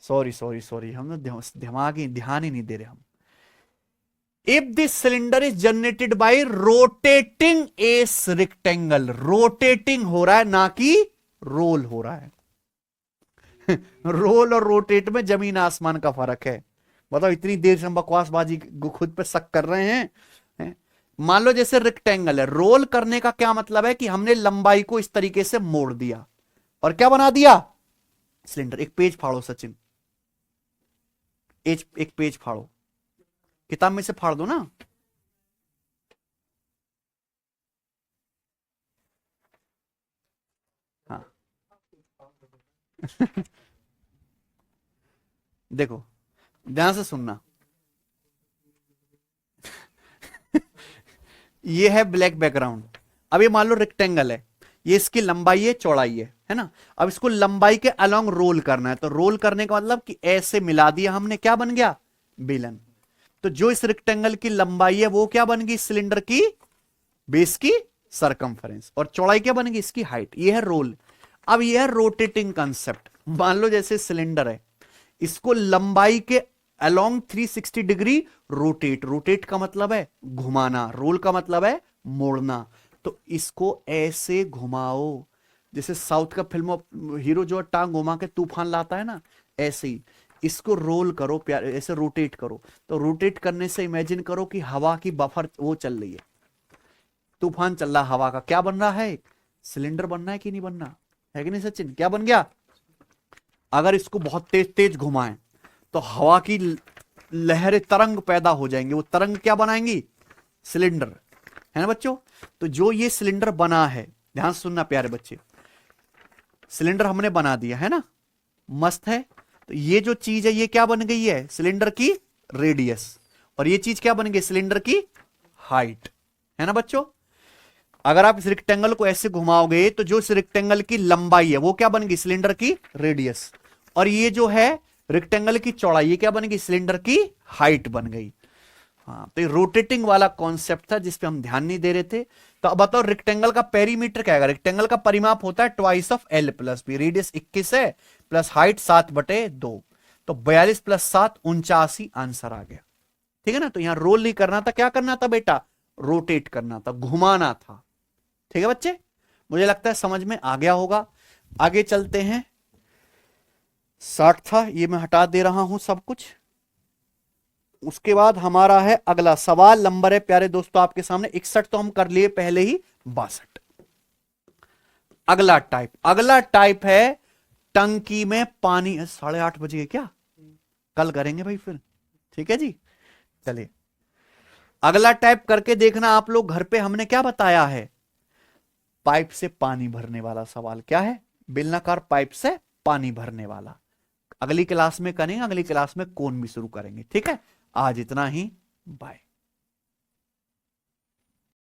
सॉरी सॉरी सॉरी, हम ना दिमाग ही ध्यान ही नहीं दे रहे हम। If this cylinder is generated by rotating S rectangle, rotating हो रहा है ना कि रोल हो रहा है। रोल और रोटेट में जमीन आसमान का फर्क है। बताओ, इतनी देर से हम बकवासबाजी खुद पे शक कर रहे हैं। मान लो जैसे रेक्टेंगल है, रोल करने का क्या मतलब है कि हमने लंबाई को इस तरीके से मोड़ दिया और क्या बना दिया, सिलेंडर। एक पेज फाड़ो सचिन, एक पेज फाड़ो, किताब में से फाड़ दो ना। हाँ देखो, ध्यान से सुनना। ये है ब्लैक बैकग्राउंड। अब ये मान लो रेक्टेंगल है, ये इसकी लंबाई है, चौड़ाई है ना। अब इसको लंबाई के अलोंग रोल करना है, तो रोल करने का मतलब कि ऐसे मिला दिया हमने, क्या बन गया, बेलन। तो जो इस रेक्टेंगल की लंबाई है वो क्या बन गई, सिलेंडर की बेस की सरकमफेरेंस, और चौड़ाई क्या बन गई, इसकी हाइट। ये है रोल। अब ये है रोटेटिंग कंसेप्ट। मान लो जैसे सिलेंडर है, इसको लंबाई के अलोंग 360 डिग्री रोटेट, रोटेट का मतलब है घुमाना, रोल का मतलब है मोड़ना। तो इसको ऐसे घुमाओ, जैसे साउथ का फिल्म हीरो जो टांग घुमा के तूफान लाता है ना, ऐसे ही इसको रोल करो प्यारे, ऐसे रोटेट करो। तो रोटेट करने से इमेजिन करो कि हवा की बफर वो चल रही है, तूफान चल रहा हवा का, क्या बन रहा है, सिलेंडर बनना है कि नहीं बनना है कि नहीं सचिन, क्या बन गया। अगर इसको बहुत तेज तेज घुमाएं तो हवा की लहरें, तरंग पैदा हो जाएंगे, वो तरंग क्या बनाएंगी, सिलेंडर, है ना बच्चों। तो जो ये सिलेंडर बना है, ध्यान से सुनना प्यारे बच्चे, सिलेंडर हमने बना दिया है ना, मस्त है। तो ये जो चीज है ये क्या बन गई है, सिलेंडर की रेडियस, और ये चीज क्या बन गई, सिलेंडर की हाइट, है ना बच्चों। अगर आप इस रेक्टेंगल को ऐसे घुमाओगे तो जो इस रेक्टेंगल की लंबाई है वो क्या बन गई, सिलेंडर की रेडियस, और ये जो है रेक्टेंगल की चौड़ाई, ये क्या बन गई, सिलेंडर की हाइट बन गई। हाँ, तो ये रोटेटिंग वाला कॉन्सेप्ट था जिसपे हम ध्यान नहीं दे रहे थे। तो अब बताओ रेक्टेंगल का पेरीमीटर क्या है, रेक्टेंगल का परिमाप होता है twice of L plus B, radius 21 है प्लस हाइट 7/2, तो 42 प्लस 7 89 आंसर आ गया, ठीक है ना। तो यहां रोल नहीं करना था, क्या करना था बेटा, रोटेट करना था, घुमाना था, ठीक है बच्चे। मुझे लगता है समझ में आ गया होगा। आगे चलते हैं। 60 था, ये मैं हटा दे रहा हूं सब कुछ। उसके बाद हमारा है अगला सवाल, नंबर है प्यारे दोस्तों आपके सामने 61 तो हम कर लिए पहले ही, 62। अगला टाइप है टंकी में पानी। 8:30 बजे क्या, कल करेंगे भाई फिर, ठीक है जी। चलिए अगला टाइप करके देखना आप लोग घर पे। हमने क्या बताया है, पाइप से पानी भरने वाला सवाल क्या है, बेलनाकार पाइप से पानी भरने वाला। अगली क्लास में करेंगे, अगली क्लास में कौन भी शुरू करेंगे, ठीक है। आज इतना ही, बाय।